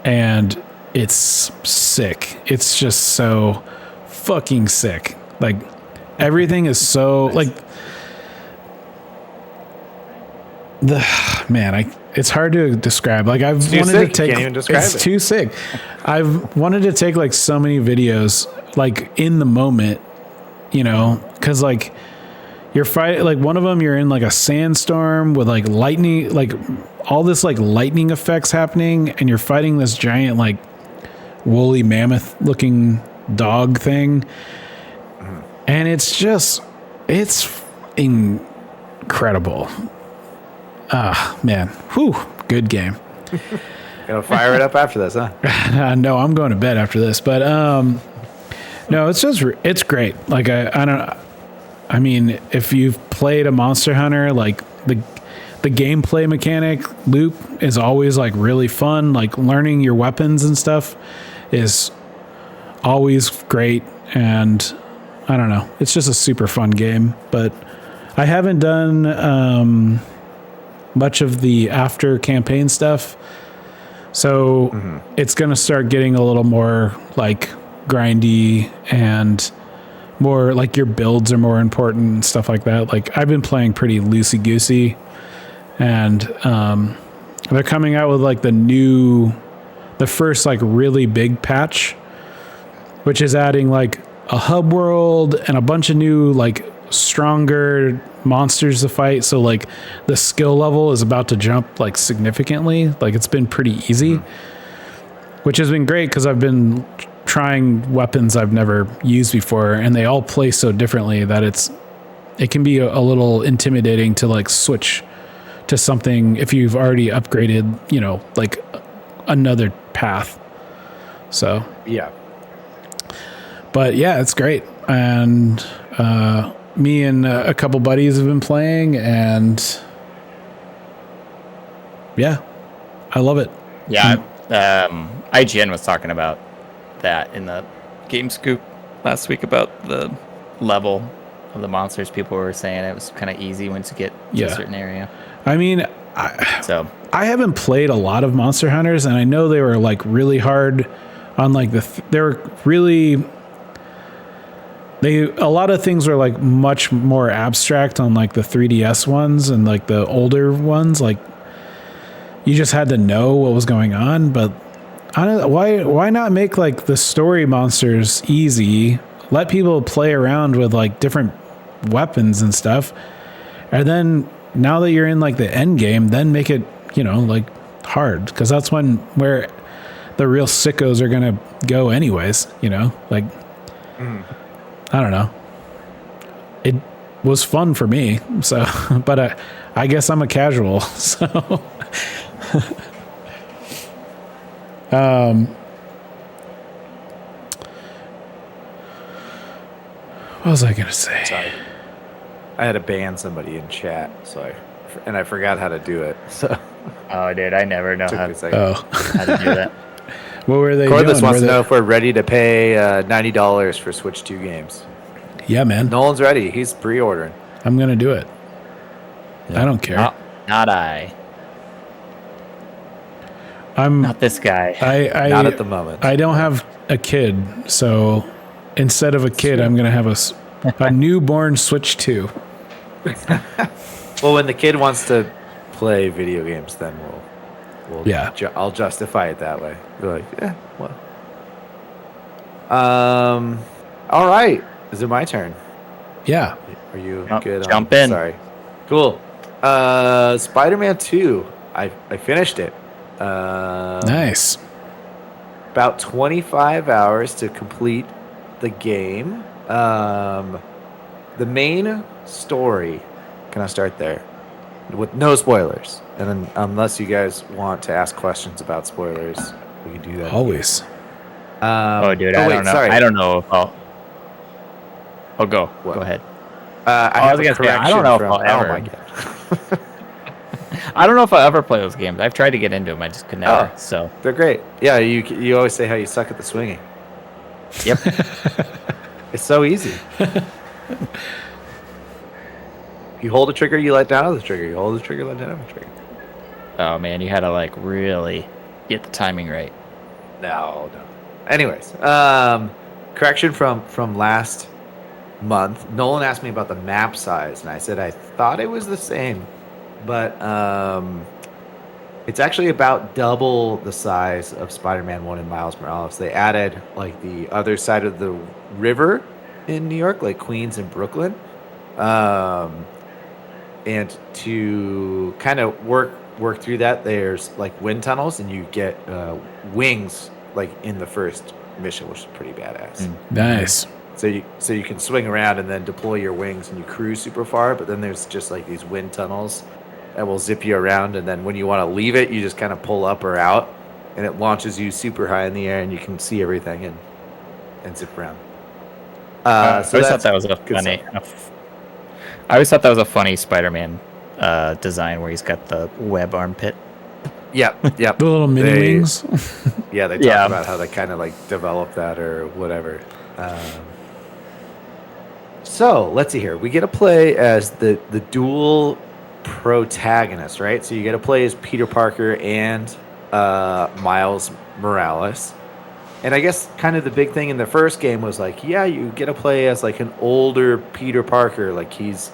and it's sick. It's just so fucking sick. Like everything is so like it's hard to describe. Like I've too wanted sick. to take Can't even describe it's it. too sick. I've wanted to take like so many videos like in the moment, you know, cuz like you're fighting like one of them you're in like a sandstorm with like lightning, like all this like lightning effects happening, and you're fighting this giant like woolly mammoth looking dog thing. And it's just it's incredible. Ah, man. Whew. Good game. Gonna fire it up after this, huh? No, I'm going to bed after this, but no, it's great. Like I don't. I mean, if you've played a Monster Hunter, like the gameplay mechanic loop is always like really fun. Like learning your weapons and stuff is always great, and I don't know. It's just a super fun game, but I haven't done much of the after campaign stuff. So it's going to start getting a little more like grindy and more like your builds are more important and stuff like that. Like I've been playing pretty loosey goosey, and they're coming out with like the first like really big patch, which is adding like a hub world and a bunch of new like stronger monsters to fight. So like the skill level is about to jump like significantly. Like it's been pretty easy, which has been great because I've been trying weapons I've never used before, and they all play so differently that it can be a little intimidating to like switch to something if you've already upgraded, you know, like another path. So Yeah. but yeah, it's great. And me and a couple buddies have been playing, and yeah, I love it. Yeah, IGN was talking about that in the Game Scoop last week about the level of the monsters. People were saying it was kind of easy once you get to a certain area. I mean, I haven't played a lot of Monster Hunters, and I know they were like really hard on like they were really. A lot of things were like much more abstract on like the 3DS ones and like the older ones. Like you just had to know what was going on. But I don't know, why not make like the story monsters easy? Let people play around with like different weapons and stuff. And then now that you're in like the end game, then make it, you know, like hard, because that's where the real sickos are gonna go anyways, you know, like I don't know. It was fun for me, so but I guess I'm a casual, so what was I gonna say? Sorry. I had to ban somebody in chat, so I forgot how to do it. So Oh, dude, I never know took how me a second. to do that. What were they Cordless doing? wants to know if we're ready to pay $90 for Switch 2 games. Yeah, man, Nolan's ready. He's pre-ordering. I'm gonna do it. I don't care. Not I. I'm Not this guy. Not at the moment. I don't have a kid, so instead of a kid, I'm gonna have a newborn Switch 2. Well, when the kid wants to play video games, then we'll Yeah. I'll justify it that way. Be like, yeah, well. All right. Is it my turn? Yeah. Are you Oh, good? jump in. Sorry. Cool. Spider-Man 2. I finished it. Nice. About 25 hours to complete the game. The main story. Can I start there? With no spoilers. And then, unless you guys want to ask questions about spoilers, we can do that. Always. Oh, dude, I don't know. Sorry. I don't know if I'll. Oh, go. What? Go ahead. I was have a gonna say, I don't correction know if from. I'll Oh ever. my god. I don't know if I'll ever play those games. I've tried to get into them. I just could never. Oh. So, They're great. Yeah, you always say how you suck at the swinging. yep. It's so easy. You hold the trigger, you let down the trigger. You hold the trigger, let down the trigger. Oh man, you had to like really get the timing right. No. Anyways, correction from last month. Nolan asked me about the map size, and I said I thought it was the same, but it's actually about double the size of Spider-Man 1 and Miles Morales. They added like the other side of the river in New York, like Queens and Brooklyn. And to kind of work through that, there's like wind tunnels, and you get wings like in the first mission, which is pretty badass. Nice. So you can swing around and then deploy your wings, and you cruise super far. But then there's just like these wind tunnels that will zip you around, and then when you want to leave it, you just kind of pull up or out, and it launches you super high in the air, and you can see everything and zip around. I always thought that was a funny. I always thought that was a funny Spider-Man design where he's got the web armpit. Yep. The little mini wings. Yeah, they talk about how they kind of like develop that or whatever. So let's see here. We get to play as the dual protagonist, right? So you get to play as Peter Parker and Miles Morales. And I guess kind of the big thing in the first game was like, yeah, you get to play as like an older Peter Parker, like he's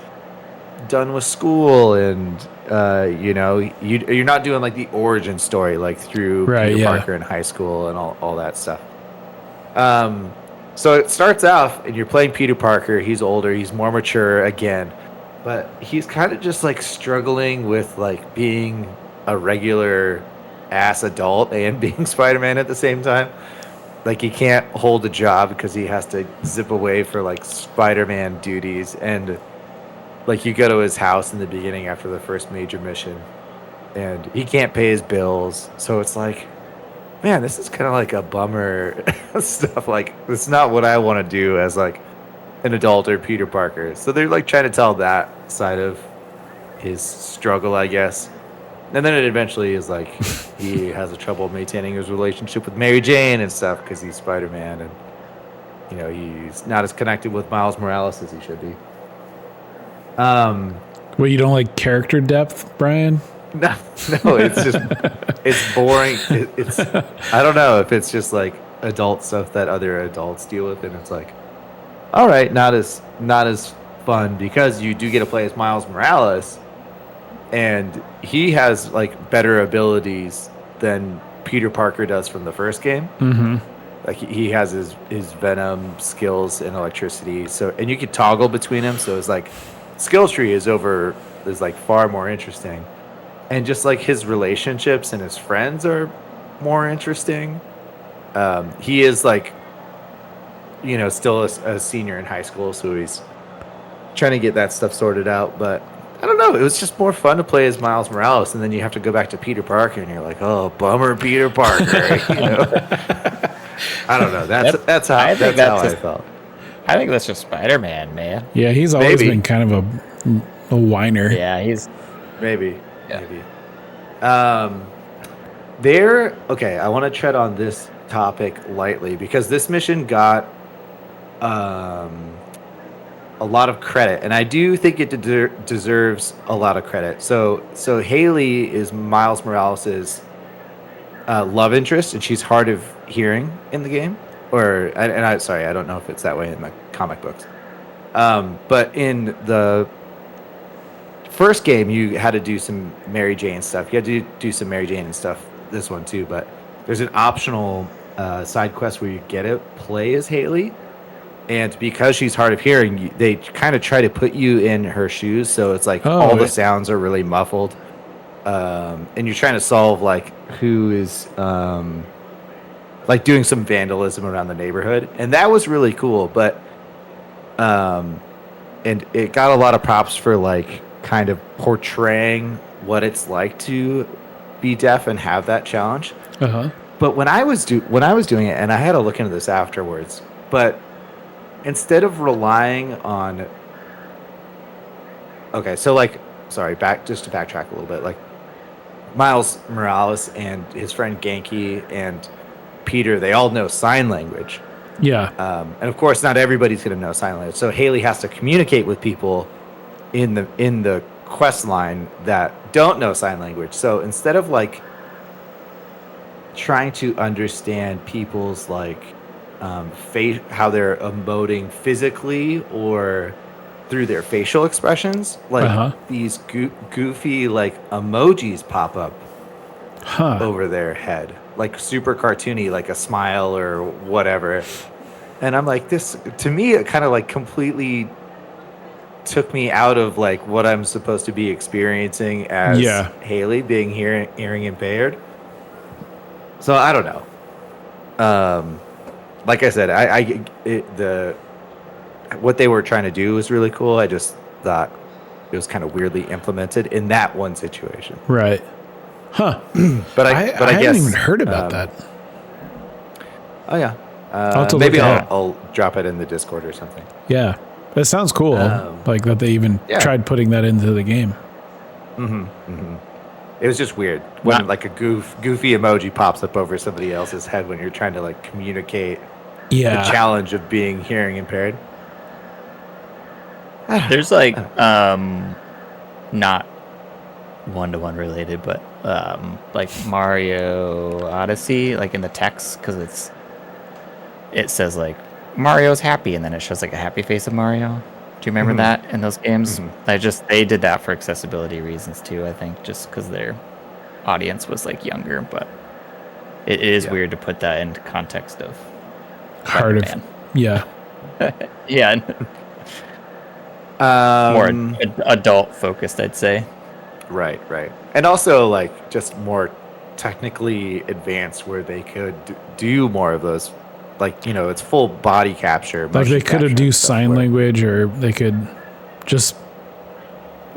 done with school, and you're not doing like the origin story like through Peter Parker in high school and all that stuff. So it starts off and you're playing Peter Parker. He's older, he's more mature again, but he's kind of just like struggling with like being a regular ass adult and being Spider-Man at the same time. Like he can't hold a job because he has to zip away for like Spider-Man duties, and like you go to his house in the beginning after the first major mission, and he can't pay his bills. So it's like, man, this is kind of like a bummer stuff. Like it's not what I want to do as like an adult or Peter Parker. So they're like trying to tell that side of his struggle, I guess. And then it eventually is like he has a trouble maintaining his relationship with Mary Jane and stuff because he's Spider-Man, and he's not as connected with Miles Morales as he should be. Well, you don't like character depth, Brian? No, it's just it's boring. It's I don't know if it's just like adult stuff that other adults deal with, and it's like, all right, not as fun because you do get to play as Miles Morales. And he has like better abilities than Peter Parker does from the first game. Mm-hmm. Like he has his Venom skills and electricity. So, and you can toggle between them. So it's like skill tree is like far more interesting. And just like his relationships and his friends are more interesting. He is like, still a senior in high school. So he's trying to get that stuff sorted out. But I don't know. It was just more fun to play as Miles Morales, and then you have to go back to Peter Parker, and you're like, "Oh, bummer, Peter Parker." I don't know. That's how I felt. I think that's just Spider-Man, man. Yeah, he's always been kind of a whiner. Yeah, he's maybe. Yeah. Okay, I want to tread on this topic lightly because this mission got a lot of credit, and I do think it deserves a lot of credit. So Haley is Miles Morales's love interest, and she's hard of hearing in the game. I don't know if it's that way in the comic books. But in the first game, you had to do some Mary Jane stuff. You had to do some Mary Jane and stuff. This one too, but there's an optional side quest where you get to play as Haley. And because she's hard of hearing, they kind of try to put you in her shoes. So it's like all the sounds are really muffled. And you're trying to solve like who is like doing some vandalism around the neighborhood. And that was really cool. But and it got a lot of props for like kind of portraying what it's like to be deaf and have that challenge. Uh-huh. But when I was doing it, and I had to look into this afterwards, but instead of relying on Okay, so like, sorry, just to backtrack a little bit, like Miles Morales and his friend Genki and Peter, they all know sign language. Yeah. And of course, not everybody's going to know sign language. So Haley has to communicate with people in the quest line that don't know sign language. So instead of like trying to understand people's like face, how they're emoting physically or through their facial expressions, like these goofy like emojis pop up over their head, like super cartoony, like a smile or whatever. And I'm like, this to me, it kind of like completely took me out of like what I'm supposed to be experiencing as Haley being hearing impaired. So I don't know. Like I said, what they were trying to do was really cool. I just thought it was kind of weirdly implemented in that one situation. Right. Huh. But I haven't guess, even heard about that. Oh yeah. Maybe I'll drop it in the Discord or something. Yeah. That sounds cool. Like that they even tried putting that into the game. It was just weird when like a goofy emoji pops up over somebody else's head when you're trying to like communicate the challenge of being hearing impaired. There's like not one-to-one related, but like Mario Odyssey, like in the text, because it says like Mario's happy, and then it shows like a happy face of Mario. Do you remember that in those games? They did that for accessibility reasons too, I think, just because their audience was like younger. But it is weird to put that into context of Heart of yeah. More adult focused, I'd say. Right. And also like just more technically advanced where they could do more of those, like, you know, it's full body capture. Like they could have do sign language, or they could just,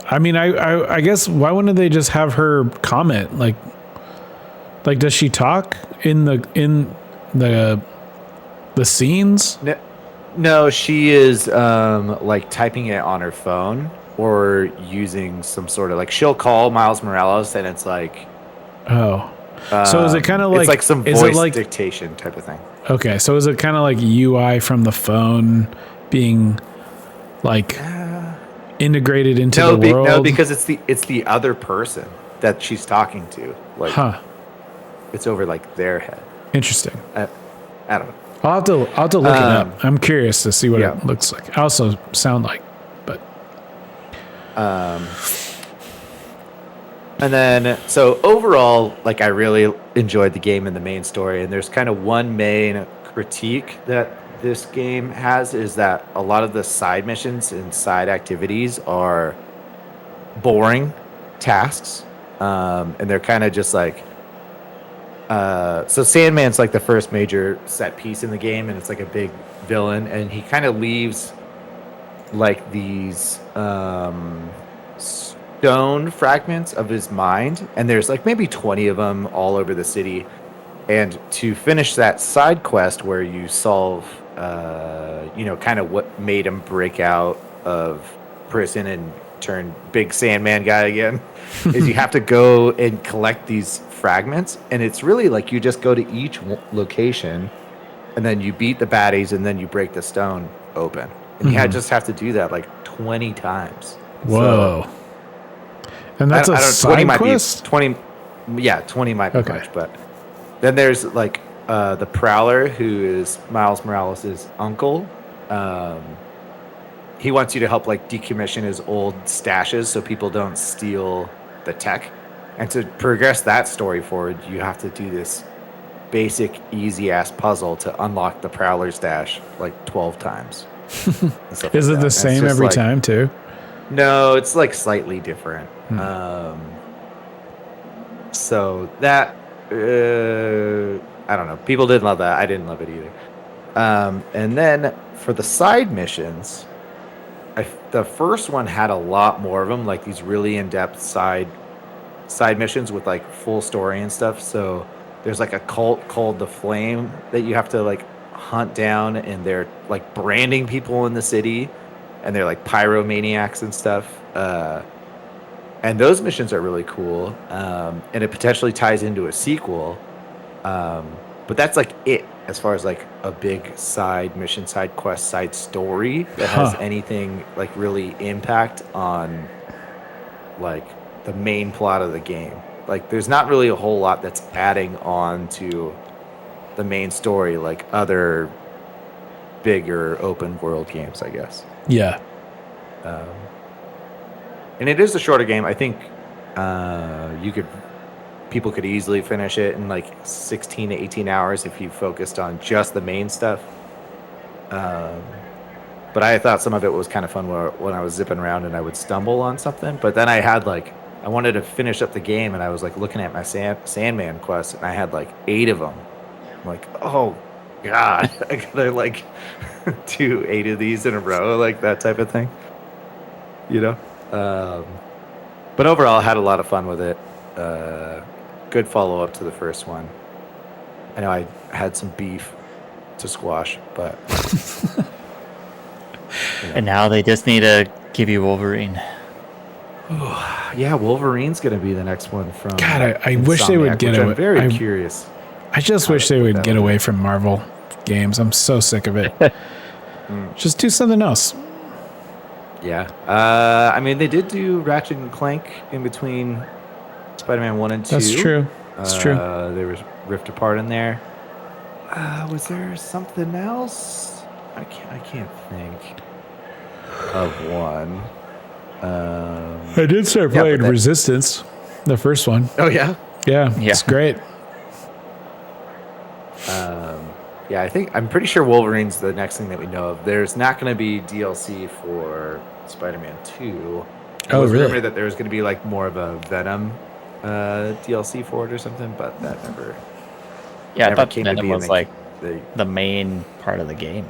I mean, I guess why wouldn't they just have her comment? Like does she talk in the scenes? No, she is like typing it on her phone or using some sort of like, she'll call Miles Morales and it's like, so is it kind of like, it's like some voice dictation type of thing. Okay, so is it kind of like UI from the phone being like integrated into the world? No, because it's the other person that she's talking to. Like, it's over like their head. Interesting. I don't know. I'll have to look it up. I'm curious to see what it looks like. I also sound like, but. And then, so overall, like I really enjoyed the game and the main story. And there's kind of one main critique that this game has, is that a lot of the side missions and side activities are boring tasks. And they're kind of just like, so Sandman's like the first major set piece in the game, and it's like a big villain, and he kind of leaves like these stone fragments of his mind, and there's like maybe 20 of them all over the city. And to finish that side quest where you solve you know, kind of what made him break out of prison and turn big Sandman guy again, is you have to go and collect these fragments. And it's really like you just go to each location and then you beat the baddies and then you break the stone open. And you just have to do that like 20 times. Whoa. So, and that's a side quest? 20 might be much, but then there's like the Prowler, who is Miles Morales' uncle. He wants you to help like decommission his old stashes so people don't steal the tech. And to progress that story forward, you have to do this basic, easy-ass puzzle to unlock the Prowler stash like 12 times. Is it the same every time, too? No, it's like slightly different. So that, I don't know. People didn't love that. I didn't love it either. And then for the side missions, the first one had a lot more of them, like these really in-depth side missions with like full story and stuff. So there's like a cult called the Flame that you have to like hunt down, and they're like branding people in the city, and they're like pyromaniacs and stuff. And those missions are really cool, and it potentially ties into a sequel. But that's like it as far as like a big side mission, side quest, side story that has anything like really impact on like the main plot of the game. Like there's not really a whole lot that's adding on to the main story like other bigger open world games, I guess. Yeah. And it is a shorter game. I think people could easily finish it in like 16 to 18 hours if you focused on just the main stuff. But I thought some of it was kind of fun when I was zipping around and I would stumble on something. But then I wanted to finish up the game, and I was like looking at my Sandman quest, and I had like 8 of them. I'm like, oh God, I gotta like do 8 of these in a row, like that type of thing. You know? But overall, I had a lot of fun with it. Good follow-up to the first one. I know I had some beef to squash, but... And now they just need to give you Wolverine. Yeah, Wolverine's going to be the next one from... God, I wish they would get away. I'm very curious. I just wish they would get away from Marvel games. I'm so sick of it. Just do something else. Yeah. I mean, they did do Ratchet and Clank in between Spider-Man 1 and 2. That's true. That's true. There was Rift Apart in there. Was there something else? I can't think of one. I did start playing Resistance, the first one. Oh, yeah? Yeah, it's great. Yeah, I'm pretty sure Wolverine's the next thing that we know of. There's not going to be DLC for Spider-Man 2. It was rumored that there was going to be like more of a Venom DLC for it or something, but that never. Yeah, I thought Venom was like the main part of the game.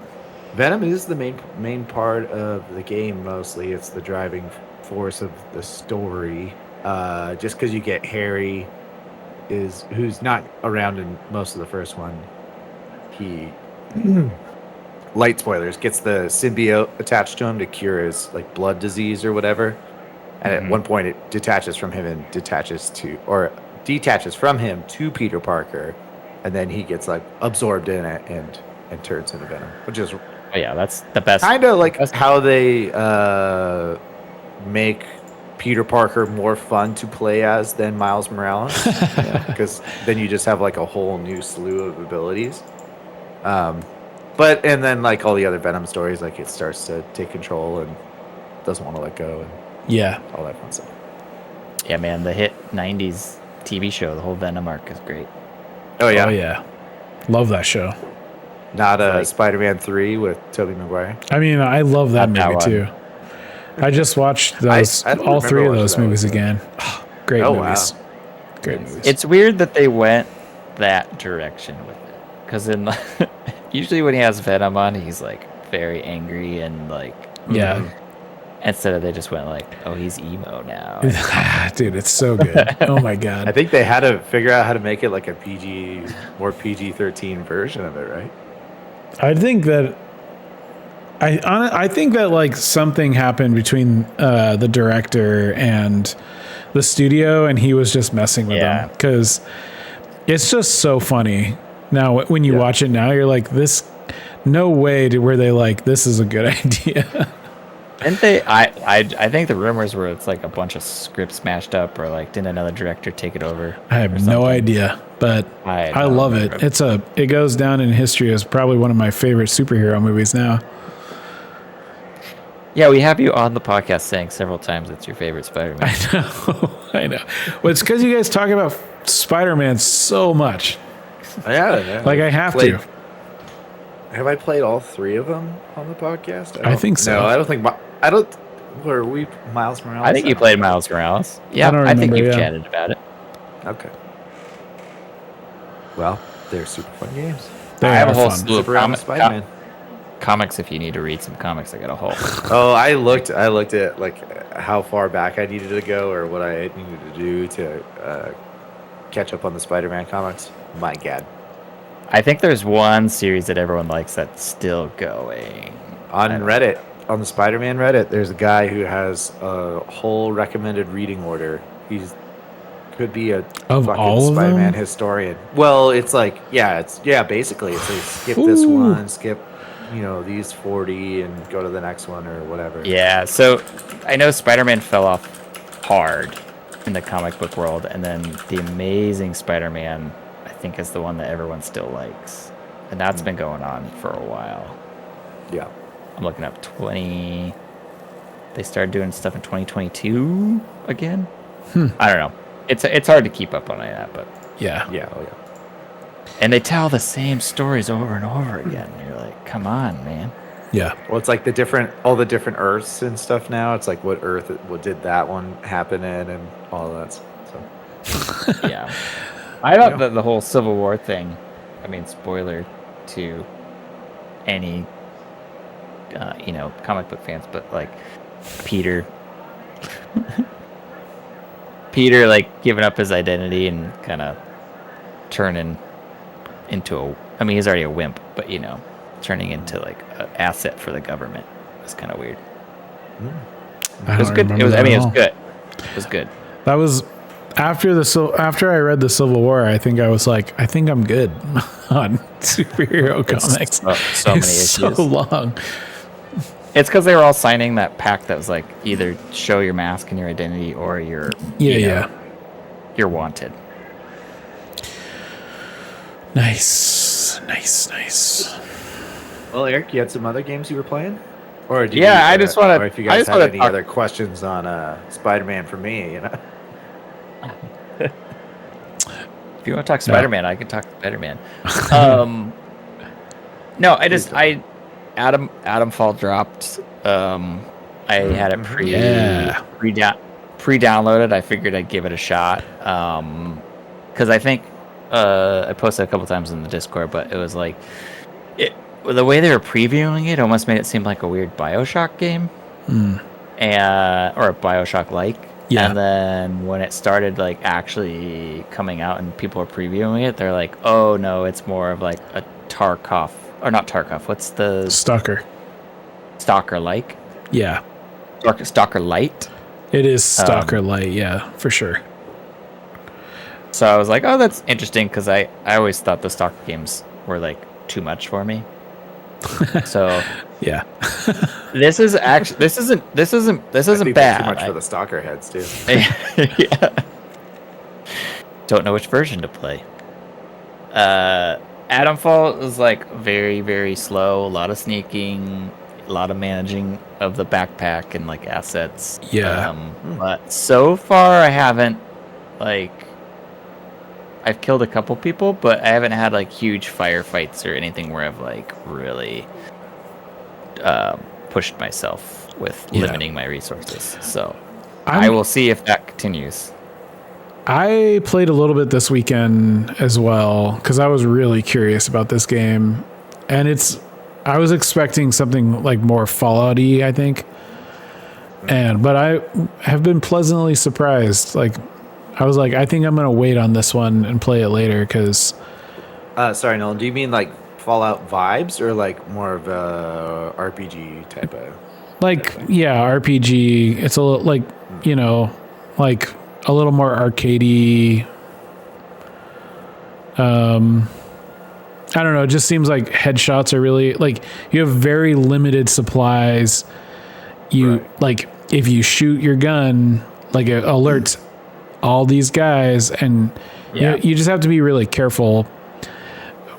Venom is the main part of the game mostly. It's the driving force of the story. Just because you get Harry, who's not around in most of the first one. He, light spoilers, gets the symbiote attached to him to cure his like blood disease or whatever. And at one point it detaches from him and detaches from him to Peter Parker, and then he gets like absorbed in it and turns into Venom, which is that's the best. Kind of like how they make Peter Parker more fun to play as than Miles Morales, because then you just have like a whole new slew of abilities. And then like all the other Venom stories, like it starts to take control and doesn't want to let go, and all that fun stuff. Yeah, man, the hit 90s TV show, the whole Venom arc is great. Oh yeah, love that show. Not Spider-Man 3 with Tobey Maguire. I mean, I love that movie too. I just watched those all 3 of those movies again. Oh, great movies. Wow. Great movies. It's weird that they went that direction with it, because usually when he has Venom on, he's like very angry and like Instead of they just went like, oh, he's emo now. Dude, it's so good. Oh my god. I think they had to figure out how to make it like a more PG-13 version of it, right? I think that like something happened between the director and the studio, and he was just messing with them, because it's just so funny. Now, when you watch it now, you're like, this, no way were they like, this is a good idea. And I think the rumors were it's like a bunch of scripts smashed up, or like didn't another director take it over? I have no idea, but I love it. It goes down in history as probably one of my favorite superhero movies now. Yeah, we have you on the podcast saying several times it's your favorite Spider-Man. I know. Well, it's because you guys talk about Spider-Man so much. Yeah. Like I have to. Have I played all 3 of them on the podcast? I think so. No, I don't think. Were we Miles Morales? I think you played Miles Morales. Yeah, I think you've chatted about it. Okay. Well, they're super fun games. I have a whole slew of Spider-Man comics. If you need to read some comics, I got a whole. Oh, I looked at like how far back I needed to go or what I needed to do to catch up on the Spider-Man comics. My God. I think there's one series that everyone likes that's still going. On Reddit. on the Spider-Man Reddit, there's a guy who has a whole recommended reading order. He's could be a Of fucking all of Spider-Man them? historian. Well, it's like, basically it's like skip this Ooh. one, skip, these 40 and go to the next one or whatever. Yeah, so I know Spider-Man fell off hard in the comic book world, and then the Amazing Spider-Man, I think, is the one that everyone still likes, and that's been going on for a while. Yeah. I'm looking up they started doing stuff in 2022 again. I don't know. It's hard to keep up on any of that, but Yeah. Yeah. Oh, yeah. and they tell the same stories over and over again. You're like, come on, man. Yeah. Well, it's like all the different Earths and stuff now. It's like what did that one happen in and all that. So Yeah. I thought that the whole Civil War thing, I mean, spoiler to any, comic book fans, but like Peter, like giving up his identity and kind of turning into he's already a wimp, but turning into like an asset for the government was kind of weird. It was good. It was good. It was good. That was after I read the Civil War. I think I was like, I think I'm good on superhero comics. So many It's issues. so long. It's because they were all signing that pact that was like either show your mask and your identity or you're you're wanted. Nice. Well, Eric, you had some other games you were playing? Or did I just want to. Or if you guys had any other questions on Spider-Man for me, If you want to talk Spider-Man, I can talk Spider-Man. No, Adam Fall dropped. I had it pre-downloaded. I figured I'd give it a shot. Because I think I posted a couple times in the Discord, but it was like the way they were previewing it almost made it seem like a weird BioShock game, or a BioShock-like. Yeah. And then when it started like actually coming out and people were previewing it, they're like, "Oh no, it's more of like a Tarkov or not Tarkov. What's the Stalker? Stalker-like? Yeah. Stalker Light. It is Stalker Light. Yeah, for sure. So I was like, "Oh, that's interesting," because I always thought the Stalker games were like too much for me. So yeah. This isn't bad. Too much for the Stalker heads too. Yeah. Don't know which version to play. Adamfall is like very, very slow. A lot of sneaking, a lot of managing of the backpack and like assets. Yeah. But so far I haven't I've killed a couple people, but I haven't had like huge firefights or anything where I've like really pushed myself with limiting my resources. So I will see if that continues. I played a little bit this weekend as well because I was really curious about this game, and I was expecting something like more Fallout-y, I think, but I have been pleasantly surprised. Like, I was like, I think I'm gonna wait on this one and play it later because. Sorry, Nolan. Do you mean like Fallout vibes or like more of a RPG type of? Like, yeah, RPG. It's a little like like a little more arcadey. I don't know. It just seems like headshots are really like you have very limited supplies. Like if you shoot your gun, like it alerts all these guys, and you just have to be really careful.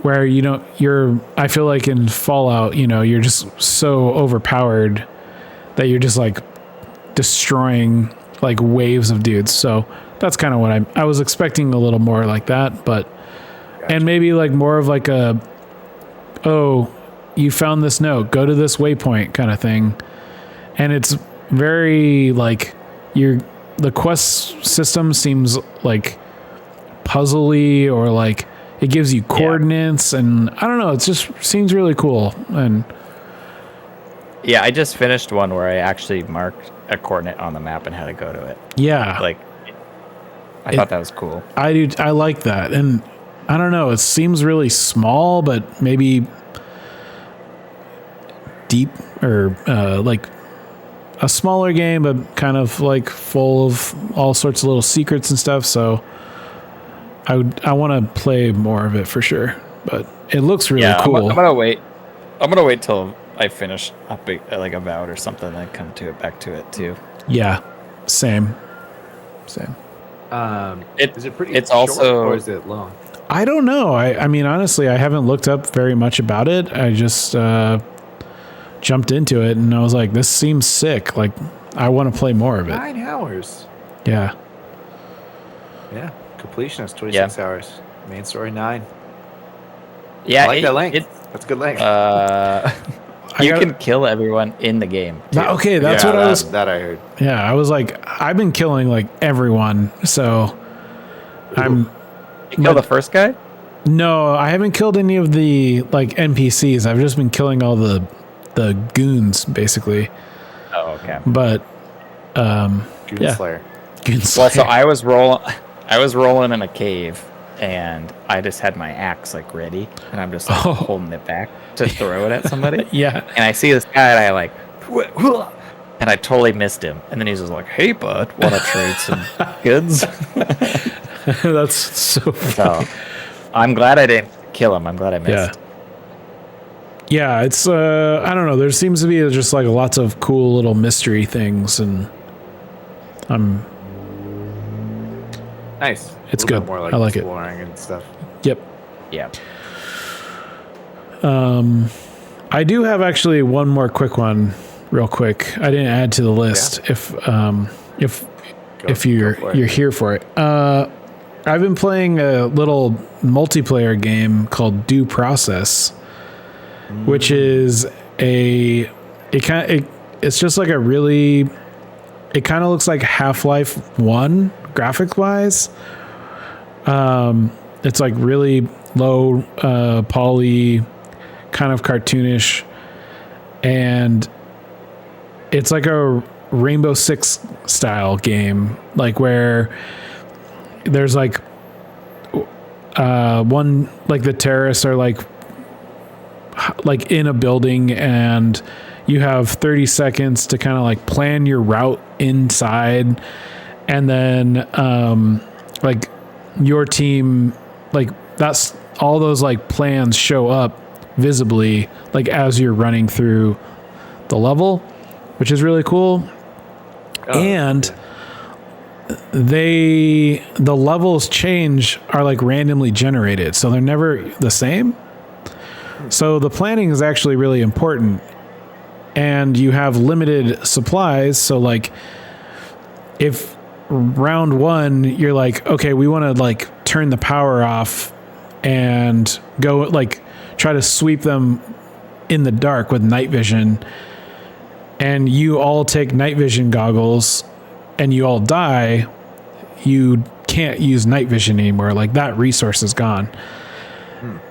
Where I feel like in Fallout, you're just so overpowered that you're just like destroying like waves of dudes. So that's kind of what I was expecting, a little more like that, but and maybe like more of like you found this note, go to this waypoint kind of thing. And it's very like the quest system seems like puzzly, or like it gives you coordinates, and I don't know, it just seems really cool. And yeah, I just finished one where I actually marked a coordinate on the map and had to go to it. Yeah. Like I thought that was cool. I like that. And I don't know, it seems really small, but maybe deep or like a smaller game, but kind of like full of all sorts of little secrets and stuff. So I want to play more of it for sure. But it looks really cool. I'm gonna wait. I'm gonna wait till I finish like Avowed or something, and come back to it too. Yeah, same. Is it pretty it's short also, or is it long? I don't know. I mean, honestly, I haven't looked up very much about it. I just jumped into it and I was like, this seems sick. Like, I want to play more of it. 9 hours. Yeah. Yeah. Completion is 26 hours. Main story 9. Yeah, I like that length. That's a good length. You can kill everyone in the game. Too. Okay, that's what I was. That I heard. Yeah, I was like, I've been killing like everyone, so You kill the first guy? No, I haven't killed any of the like NPCs. I've just been killing all the goons basically. Oh, okay. But Goonslayer. Goonslayer. Well, so I was rolling in a cave, and I just had my axe like ready, and I'm just like holding it back to throw it at somebody. Yeah. And I see this guy, and I like, and I totally missed him. And then he's just like, "Hey, bud, want to trade some goods?" That's so funny. So, I'm glad I didn't kill him. I'm glad I missed. Yeah, it's I don't know. There seems to be just like lots of cool little mystery things, and I'm nice. It's good. More like I like exploring and stuff. Yep. Yeah. I do have actually one more quick one, real quick. I didn't add to the list. Yeah. If you're here for it. I've been playing a little multiplayer game called Due Process, which is it's just like a really, it kind of looks like Half-Life 1 graphics wise. It's like really low poly, kind of cartoonish, and it's like a Rainbow Six style game, like where there's like one, like the terrorists are like in a building, and you have 30 seconds to kind of like plan your route inside, and then like your team, like that's all those like plans show up visibly like as you're running through the level, which is really cool. And the levels are like randomly generated, so they're never the same. So the planning is actually really important, and you have limited supplies. So like if round one you're like, okay, we want to like turn the power off and go like try to sweep them in the dark with night vision, and you all take night vision goggles and you all die, you can't use night vision anymore. Like that resource is gone.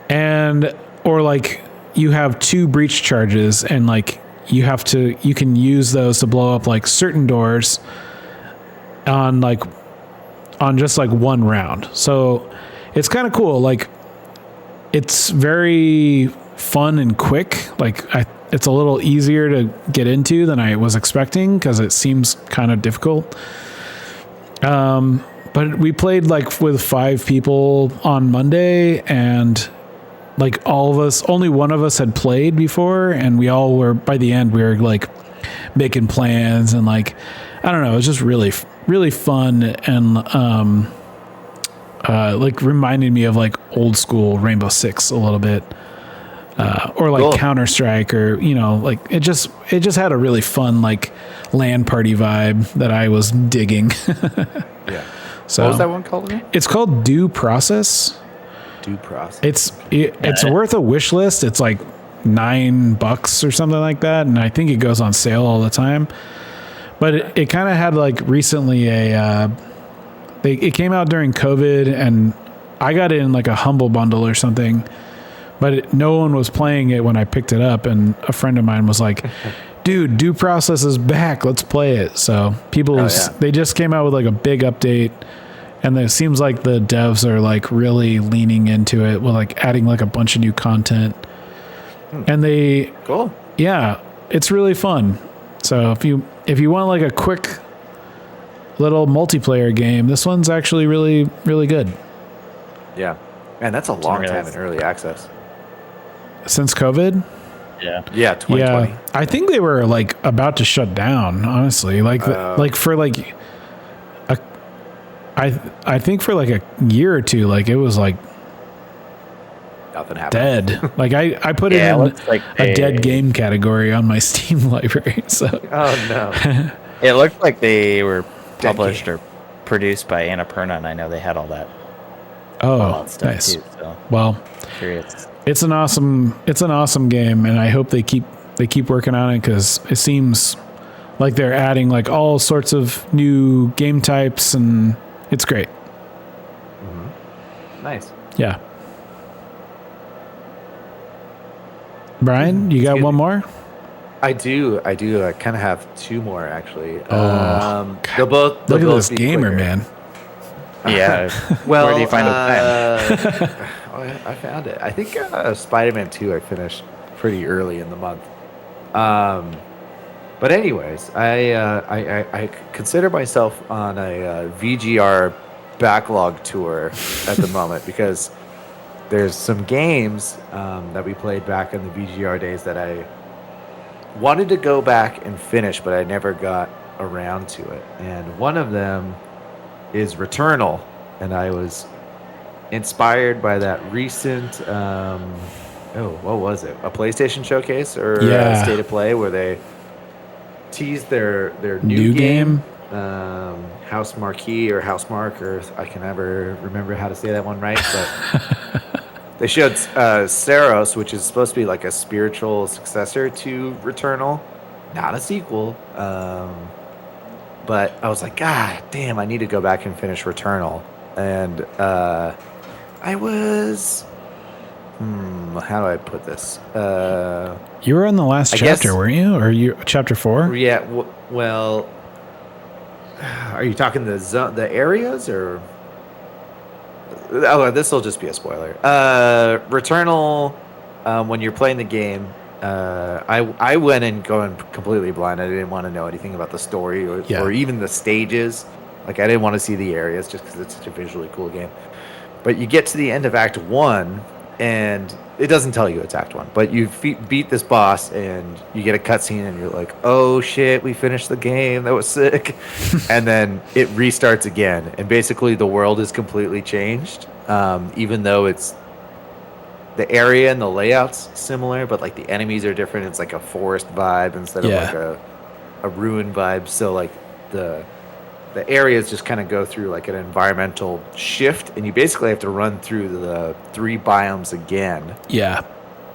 And or like you have 2 breach charges, and like you can use those to blow up like certain doors on just like one round. So it's kind of cool. Like it's very fun and quick. Like it's a little easier to get into than I was expecting, because it seems kind of difficult. But we played like with 5 people on Monday, and like all of us, only one of us had played before, and we all were, by the end, we were like making plans, and like, I don't know, it was just really, really fun, and like reminded me of like old school Rainbow Six a little bit. Or like Counter-Strike, or like it just had a really fun like LAN party vibe that I was digging. Yeah. So what was that one called again? It's called Due Process. Due Process. It's worth a wish list. It's like $9 or something like that, and I think it goes on sale all the time. But it kind of had like recently it came out during COVID, and I got it in like a Humble Bundle or something. But no one was playing it when I picked it up, and a friend of mine was like, dude, Due Process is back, let's play it. So they just came out with like a big update, and it seems like the devs are like really leaning into it with like adding like a bunch of new content. And it's really fun. So if you want like a quick little multiplayer game, this one's actually really, really good. Yeah. Man, that's a long time in early access. Since COVID? Yeah. Yeah, 2020. Yeah. I think they were like about to shut down, honestly. Like for like I think for like a year or two, like it was like Nothing happened. dead. Like I put it in like a dead game category on my Steam library. So Oh no. it looked like they were published or produced by Annapurna, and I know they had all that stuff nice. too. So Well, curious. it's an awesome game, and I hope they keep working on it, because it seems like they're adding like all sorts of new game types, and it's great. Nice. Yeah. Brian, you got one more? I do. I kind of have two more actually. Oh, they'll both. Look at both this be gamer, quicker. man. Yeah. Well, where do you find the time? I found it. I think Spider-Man 2 I finished pretty early in the month. But anyways, I consider myself on a VGR backlog tour at the moment, because there's some games that we played back in the VGR days that I wanted to go back and finish, but I never got around to it. And one of them is Returnal, and I was inspired by that recent what was it, a PlayStation showcase or a State of Play, where they teased their new game, House Marquee or House Mark, or I can never remember how to say that one right, but they showed Saros, which is supposed to be like a spiritual successor to Returnal, not a sequel. But I was like, God damn, I need to go back and finish Returnal. And I was, how do I put this? You were in the last chapter, weren't you? Or you chapter 4? Yeah. Well, are you talking the areas, or? Oh, this will just be a spoiler. Returnal, when you're playing the game, I went in going completely blind. I didn't want to know anything about the story or even the stages. Like, I didn't want to see the areas just because it's such a visually cool game. But you get to the end of Act 1, and it doesn't tell you it's Act 1, but you beat this boss, and you get a cutscene, and you're like, oh shit, we finished the game. That was sick. And then it restarts again, and basically the world is completely changed, even though it's the area and the layout's similar, but like the enemies are different. It's like a forest vibe instead of like a ruin vibe. So like the areas just kind of go through like an environmental shift, and you basically have to run through the 3 biomes again. Yeah.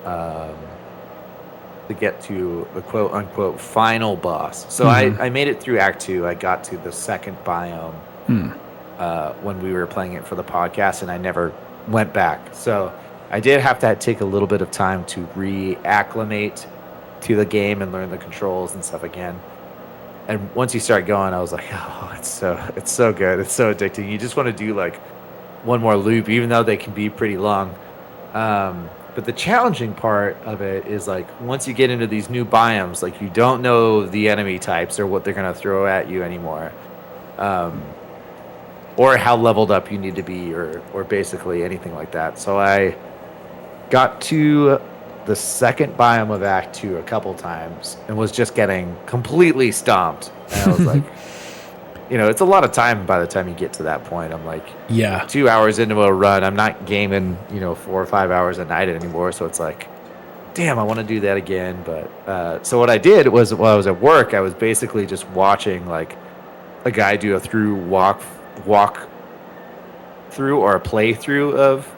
To get to the quote unquote final boss. So I made it through Act 2. I got to the second biome when we were playing it for the podcast, and I never went back. So I did have to take a little bit of time to reacclimate to the game and learn the controls and stuff again. And once you start going, I was like, oh, it's so good. It's so addicting. You just want to do like one more loop, even though they can be pretty long. But the challenging part of it is like once you get into these new biomes, like you don't know the enemy types or what they're going to throw at you anymore. Or how leveled up you need to be, or basically anything like that. So I got to the second biome of Act 2 a couple times and was just getting completely stomped. And I was like, it's a lot of time by the time you get to that point. I'm like, 2 hours into a run. I'm not gaming, 4 or 5 hours a night anymore. So it's like, damn, I want to do that again. But so what I did was while I was at work, I was basically just watching like a guy do a walk through or a playthrough of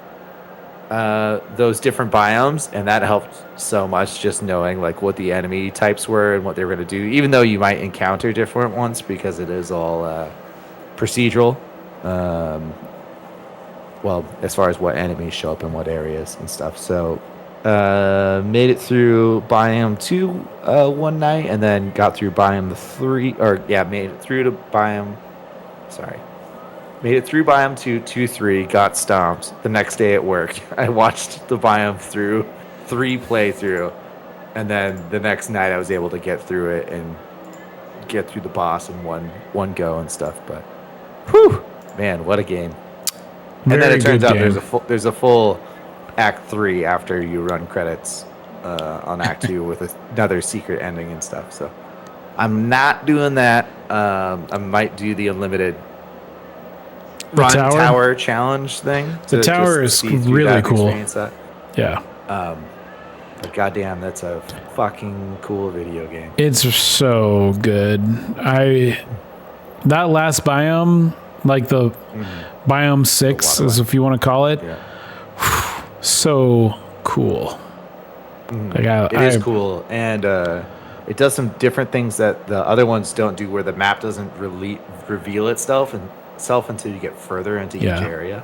those different biomes, and that helped so much, just knowing like what the enemy types were and what they were going to do, even though you might encounter different ones because it is all procedural, well, as far as what enemies show up in what areas and stuff. So made it through biome 2 one night, and then got through biome 3, made it through biome 2, 3, got stomped. The next day at work, I watched the biome through 3 playthrough, And then the next night I was able to get through it and get through the boss in one go and stuff. But, whew, man, what a game! And then Very it turns good out game. there's a full Act 3 after you run credits on Act 2 with another secret ending and stuff. So I'm not doing that. I might do the unlimited run tower challenge thing. The tower is really cool. That. Yeah. But goddamn, that's a fucking cool video game. It's so good. That last biome, like the biome 6, as if you want to call it, so cool. It is cool, and it does some different things that the other ones don't do, where the map doesn't really reveal itself until you get further into each area.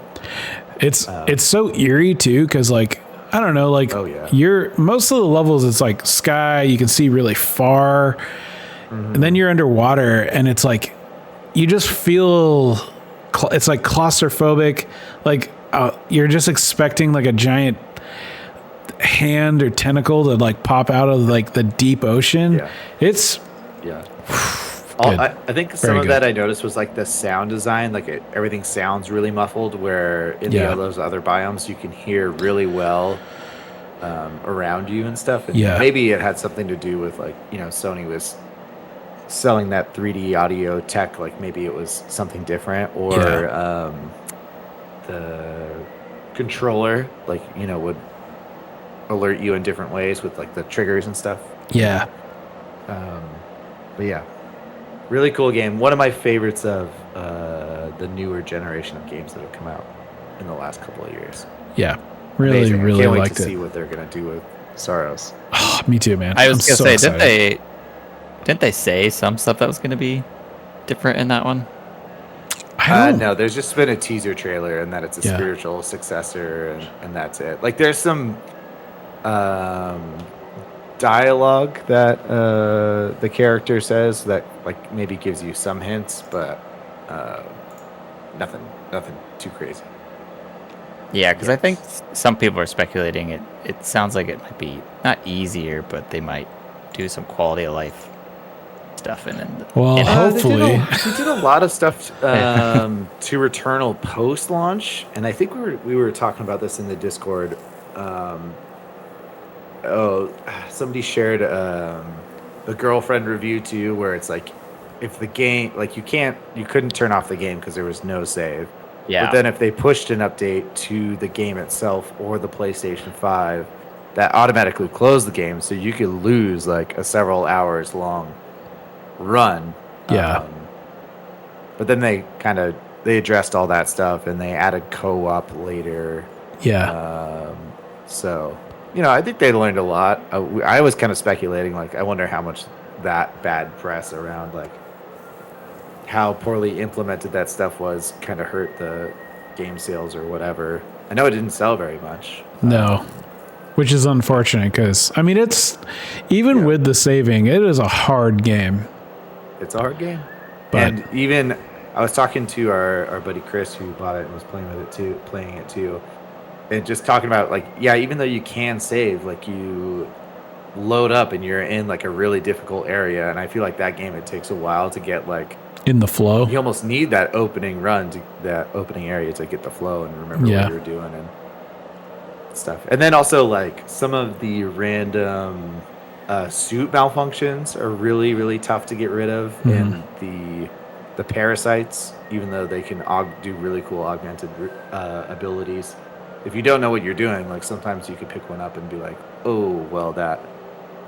It's so eerie too, because like, I don't know, like you're most of the levels, it's like sky, you can see really far, and then you're underwater, and it's like you just feel it's like claustrophobic, like you're just expecting like a giant hand or tentacle to like pop out of like the deep ocean. It's I think some of that I noticed was like the sound design, like everything sounds really muffled, where in those other biomes you can hear really well around you and stuff. And maybe it had something to do with like, Sony was selling that 3D audio tech, like maybe it was something different, or the controller like would alert you in different ways with like the triggers and stuff. But yeah, really cool game. One of my favorites of the newer generation of games that have come out in the last couple of years. Really Amazing. really can't wait liked to it. see what they're gonna do with Saros. Me too, man. I was gonna say, excited. didn't they say some stuff that was gonna be different in that one? No, there's just been a teaser trailer, and that it's a spiritual successor, and that's it. Like, there's some dialogue that the character says that like maybe gives you some hints, but nothing too crazy. Yeah, because I think some people are speculating it sounds like it might be not easier, but they might do some quality of life stuff hopefully they did a lot of stuff to Returnal post-launch, and I think we were talking about this in the Discord. Somebody shared a girlfriend review too, where it's like, if the game, like you couldn't turn off the game because there was no save. But then if they pushed an update to the game itself or the PlayStation 5, that automatically closed the game, so you could lose like a several hours long run. But then they addressed all that stuff, and they added co-op later. So I think they learned a lot. I was kind of speculating, like, I wonder how much that bad press around like how poorly implemented that stuff was kind of hurt the game sales or whatever. I know it didn't sell very much. No, which is unfortunate, because I mean, it's even with the saving, it is a hard game. It's a hard game. But, and even I was talking to our buddy Chris, who bought it and was playing it too, and just talking about like, even though you can save, like you load up and you're in like a really difficult area, and I feel like that game, it takes a while to get like in the flow. You almost need that opening area to get the flow and remember what you're doing and stuff. And then also like some of the random suit malfunctions are really, really tough to get rid of, and the parasites, even though they can do really cool augmented abilities. If you don't know what you're doing, like sometimes you could pick one up and be like, oh, well, that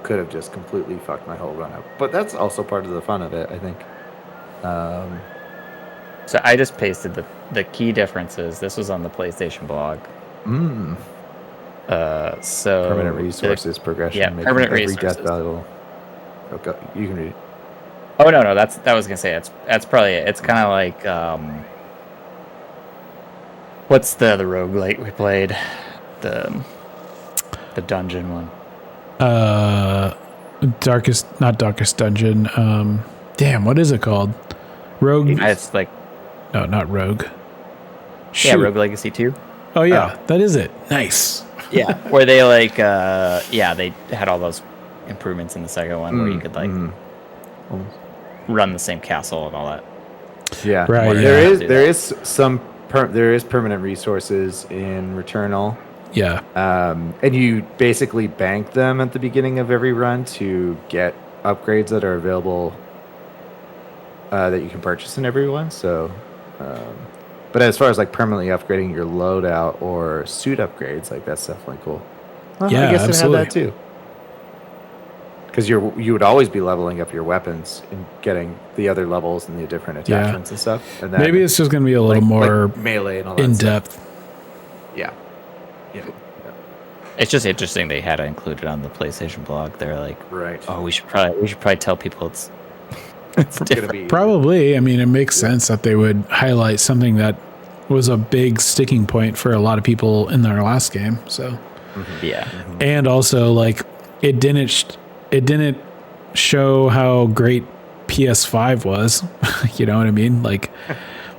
could have just completely fucked my whole run up. But that's also part of the fun of it, I think. So I just pasted the key differences. This was on the PlayStation blog. So permanent resources progression. Yeah, permanent every resources. Death valuable. Okay, you can read it. Oh no, that was gonna say that's probably it. It's kind of like what's the roguelike we played, the dungeon one. Not darkest dungeon. Damn, what is it called? Rogue. It's like no, not Rogue. Shoot. Yeah, Rogue Legacy 2. Oh yeah, that is it. Nice. Yeah, where they like they had all those improvements in the second one where you could like run the same castle and all that. Yeah, Right, There is permanent resources in Returnal. Yeah. And you basically bank them at the beginning of every run to get upgrades that are available that you can purchase in every one. So, but as far as like permanently upgrading your loadout or suit upgrades, like that's definitely cool. Well, Yeah, I guess absolutely. it had that too. Because you would always be leveling up your weapons and getting the other levels and the different attachments and stuff. And then Maybe it's just going to be a little more like melee and all that in stuff. depth. Yeah. It's just interesting they had it included on the PlayStation blog. They're like, Right. oh, we should probably tell people it's different. Gonna be Probably. I mean, it makes sense that they would highlight something that was a big sticking point for a lot of people in their last game. So, Yeah. and also like it didn't show how great PS5 was. You know what I mean? Like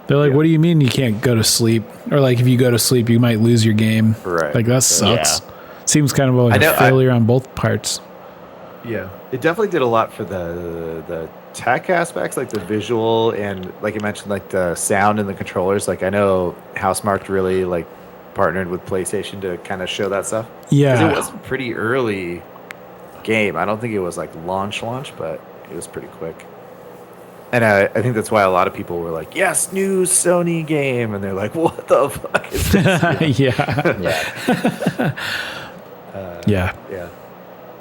they're like, what do you mean you can't go to sleep? Or like if you go to sleep, you might lose your game. Right. Like that sucks. Yeah. Seems kind of like a failure on both parts. Yeah, it definitely did a lot for the tech aspects, like the visual and like you mentioned, like the sound and the controllers. Like I know Housemarque really like partnered with PlayStation to kind of show that stuff. 'Cause Yeah. it was a pretty early game. I don't think it was like launch, but it was pretty quick. And I think that's why a lot of people were like, "Yes, new Sony game," and they're like, "What the fuck is this?" Yeah. Yeah. Yeah.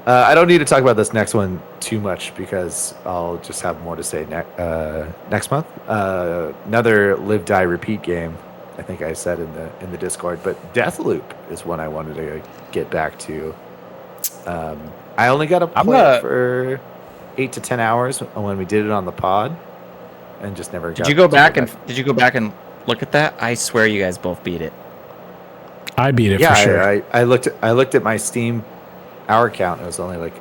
I don't need to talk about this next one too much because I'll just have more to say next month. Another live, die, repeat game. I think I said in the Discord, but Deathloop is one I wanted to get back to. I only got to play it for 8 to 10 hours when we did it on the pod, and just never. Did you go back and look at that? I swear you guys both beat it. I beat it for sure. I looked at my Steam hour count. It was only like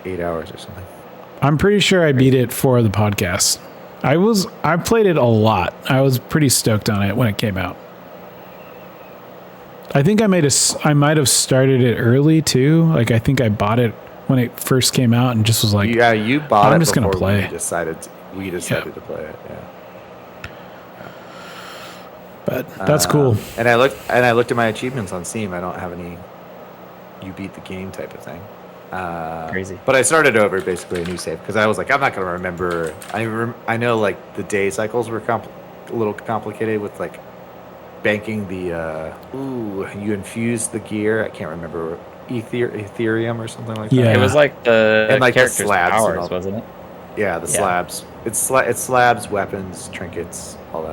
eight hours or something. I'm pretty sure I beat it for the podcast. I played it a lot. I was pretty stoked on it when it came out. I think I might have started it early too. Like I think I bought it when it first came out and just was like, yeah, you bought it. I'm just gonna before play. We decided to play it. Yeah. But that's cool. And I looked at my achievements on Steam. I don't have any you beat the game type of thing. Crazy. But I started over basically a new save because I was like, I'm not going to remember. I know like the day cycles were a little complicated with like banking the you infuse the gear. I can't remember Ethereum or something like that. Yeah. It was like the And, like, the character's slabs and powers, all- wasn't it? Yeah, the slabs. It's slabs, weapons, trinkets, all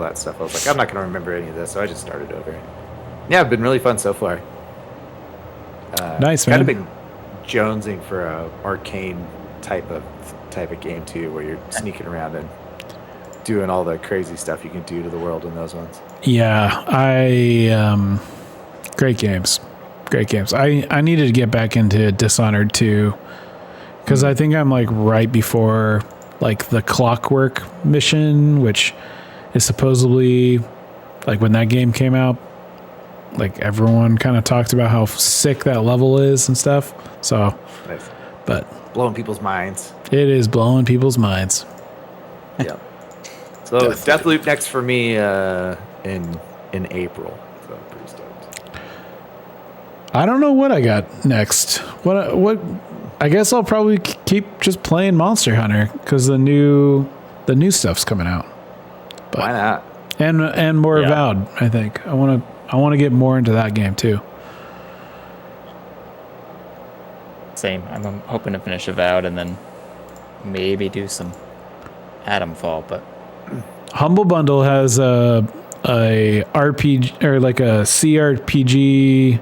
that stuff. I was like, I'm not going to remember any of this, so I just started over. Yeah, it's been really fun so far. Nice, kind of man. been jonesing for a arcane type of game too, where you're sneaking around and doing all the crazy stuff you can do to the world in those ones. Yeah, great games. I needed to get back into Dishonored 2 because I think I'm like right before like the Clockwork mission, which is supposedly like when that game came out, like everyone kind of talked about how sick that level is and stuff. So, Nice. but Blowing people's minds. it is blowing people's minds. Yeah. So Deathloop next for me in April. So I'm pretty stoked. I don't know what I got next. What? I guess I'll probably keep just playing Monster Hunter because the new stuff's coming out. But, Why not? And more Avowed. I think I want to get more into that game too. Same. I'm hoping to finish Avowed and then maybe do some Atomfall, but Humble Bundle has a RPG or like a CRPG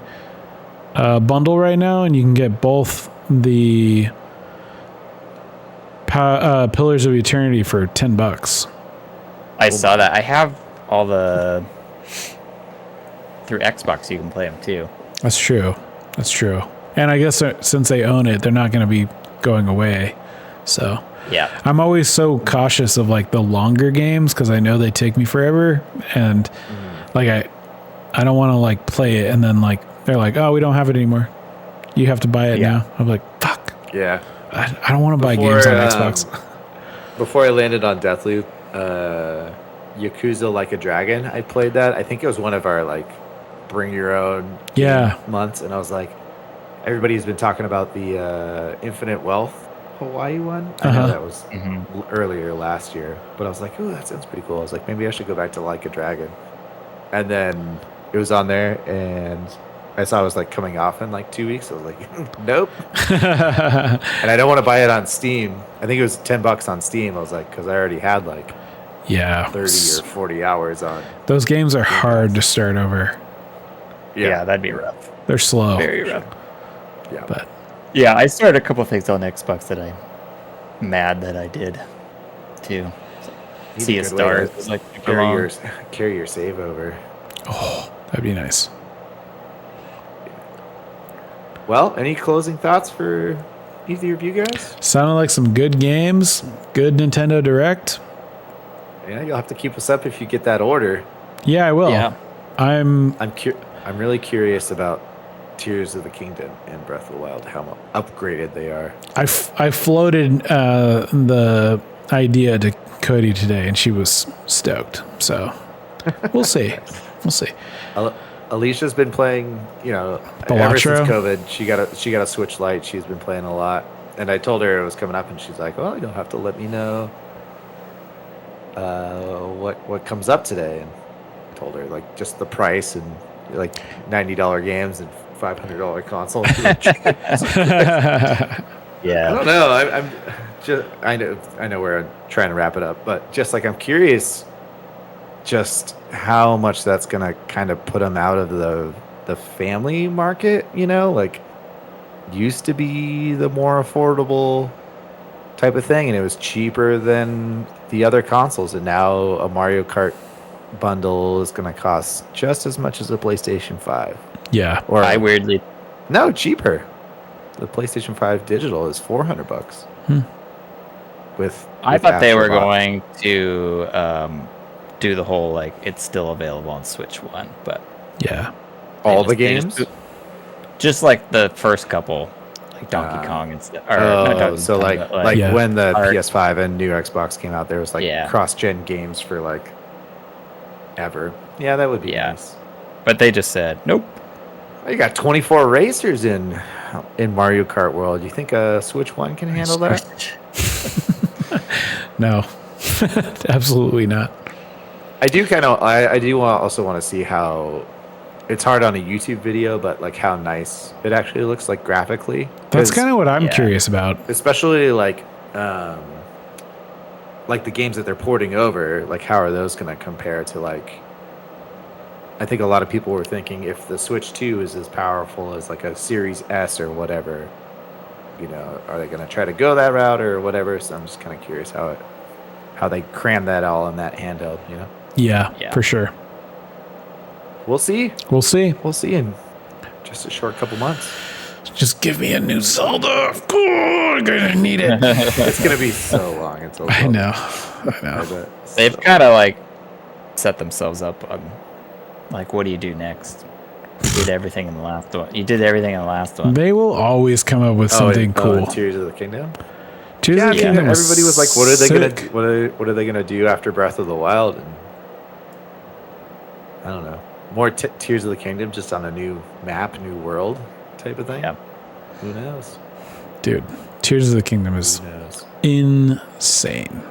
bundle right now, and you can get both the Pillars of Eternity for $10. I saw that. I have all the through Xbox. You can play them too. That's true. And I guess since they own it, they're not going to be going away. So Yeah. I'm always so cautious of like the longer games because I know they take me forever, and like I don't want to like play it and then like they're like, oh, we don't have it anymore. You have to buy it now. I'm like, fuck. Yeah. I don't want to buy games on Xbox. Before I landed on Deathloop, Yakuza Like a Dragon, I played that. I think it was one of our like bring your own game months, and I was like, everybody's been talking about the Infinite Wealth Hawaii one. I know that was earlier last year, but I was like, oh, that sounds pretty cool. I was like, maybe I should go back to Like a Dragon, and then it was on there, and I saw it was like coming off in like 2 weeks. I was like, nope. And I don't want to buy it on Steam. I think it was $10 on Steam. I was like, because I already had like 30 or 40 hours on. Those games are hard to start over. Yeah, that'd be rough. They're slow. Very rough. Yeah. But yeah, I started a couple things on Xbox that I'm mad that I did too. See a Stars is like carry your save over. Oh, that'd be nice. Well, any closing thoughts for either of you guys? Sounded like some good games. Good Nintendo Direct. Yeah, you'll have to keep us up if you get that order. Yeah, I will. Yeah. I'm really curious about Tears of the Kingdom and Breath of the Wild, how upgraded they are. I floated the idea to Cody today, and she was stoked. So we'll see. We'll see. Alicia's been playing, ever since COVID. She got a Switch Lite. She's been playing a lot, and I told her it was coming up, and she's like, "Well, you'll have to let me know what comes up today." And I told her like just the price and like $90 games and $500 console. Yeah, I don't know. I know we're trying to wrap it up, but just like I'm curious, just how much that's gonna kind of put them out of the family market. Like used to be the more affordable type of thing, and it was cheaper than the other consoles, and now a Mario Kart bundle is gonna cost just as much as a PlayStation 5. Yeah. Or No, cheaper. The PlayStation 5 digital is $400. I thought they were going to do the whole like it's still available on Switch One, but yeah, all the games, just like the first couple, like Donkey Kong and stuff. So like when the PS5 and new Xbox came out, there was like cross-gen games for like ever. Yeah, that would be nice. But they just said nope. You got 24 racers in Mario Kart World. You think a Switch One can handle that? No, absolutely not. I do also want to see how it's hard on a YouTube video, but like how nice it actually looks like graphically. That's kind of what I'm curious about, especially like the games that they're porting over. Like, how are those going to compare to like? I think a lot of people were thinking if the Switch 2 is as powerful as like a Series S or whatever, are they going to try to go that route or whatever? So I'm just kind of curious how they cram that all in that handheld, Yeah, for sure. We'll see. We'll see in just a short couple months. Just give me a new Zelda. Oh, I'm gonna need it. It's gonna be so long. I know. They've kind of like set themselves up on like, what do you do next? You did everything in the last one. They will always come up with something cool. Tears of the Kingdom. Tears of the Kingdom. Everybody was like, "What are they gonna? What are they gonna do after Breath of the Wild?" And I don't know. More Tears of the Kingdom, just on a new map, new world type of thing. Yeah. Who knows? Dude, Tears of the Kingdom is insane.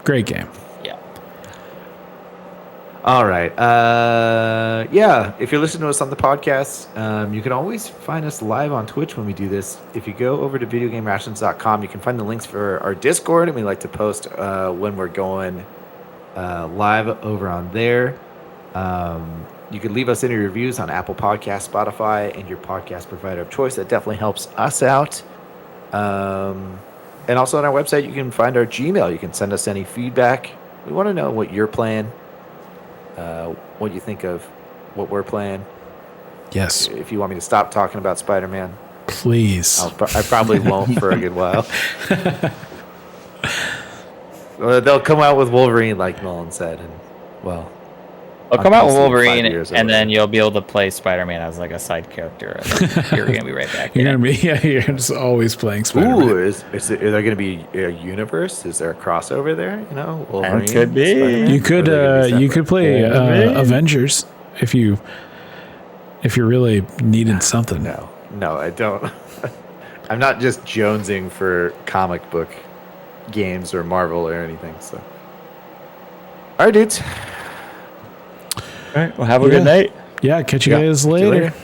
Great game. Yeah. All right. If you're listening to us on the podcast, you can always find us live on Twitch when we do this. If you go over to videogamerations.com, you can find the links for our Discord, and we like to post when we're going live over on there. You can leave us any reviews on Apple Podcasts, Spotify, and your podcast provider of choice. That definitely helps us out. And also on our website, you can find our Gmail. You can send us any feedback. We want to know what you're playing, what you think of what we're playing. Yes. If you want me to stop talking about Spider-Man, please. I probably won't for a good while. They'll come out with Wolverine, like Nolan said, and I'll on come out with PC in 5 Wolverine, years or and then whatever. you'll be able to play Spider-Man as like a side character. And then you're gonna be right back. You're in gonna it. be you're just always playing Spider-Man. Ooh, is there going to be a universe? Is there a crossover there? You know, Wolverine, could be. Spider-Man? You could Or are they gonna be you could separate? play Maybe. Avengers if you're really needing something. No, I don't. I'm not just jonesing for comic book games or Marvel or anything. So, all right, dudes. All right. Well, have a good night. Yeah, catch you guys See you later.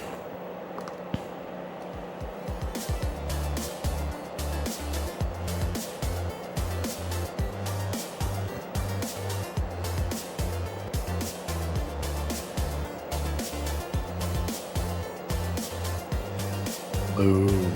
Boom.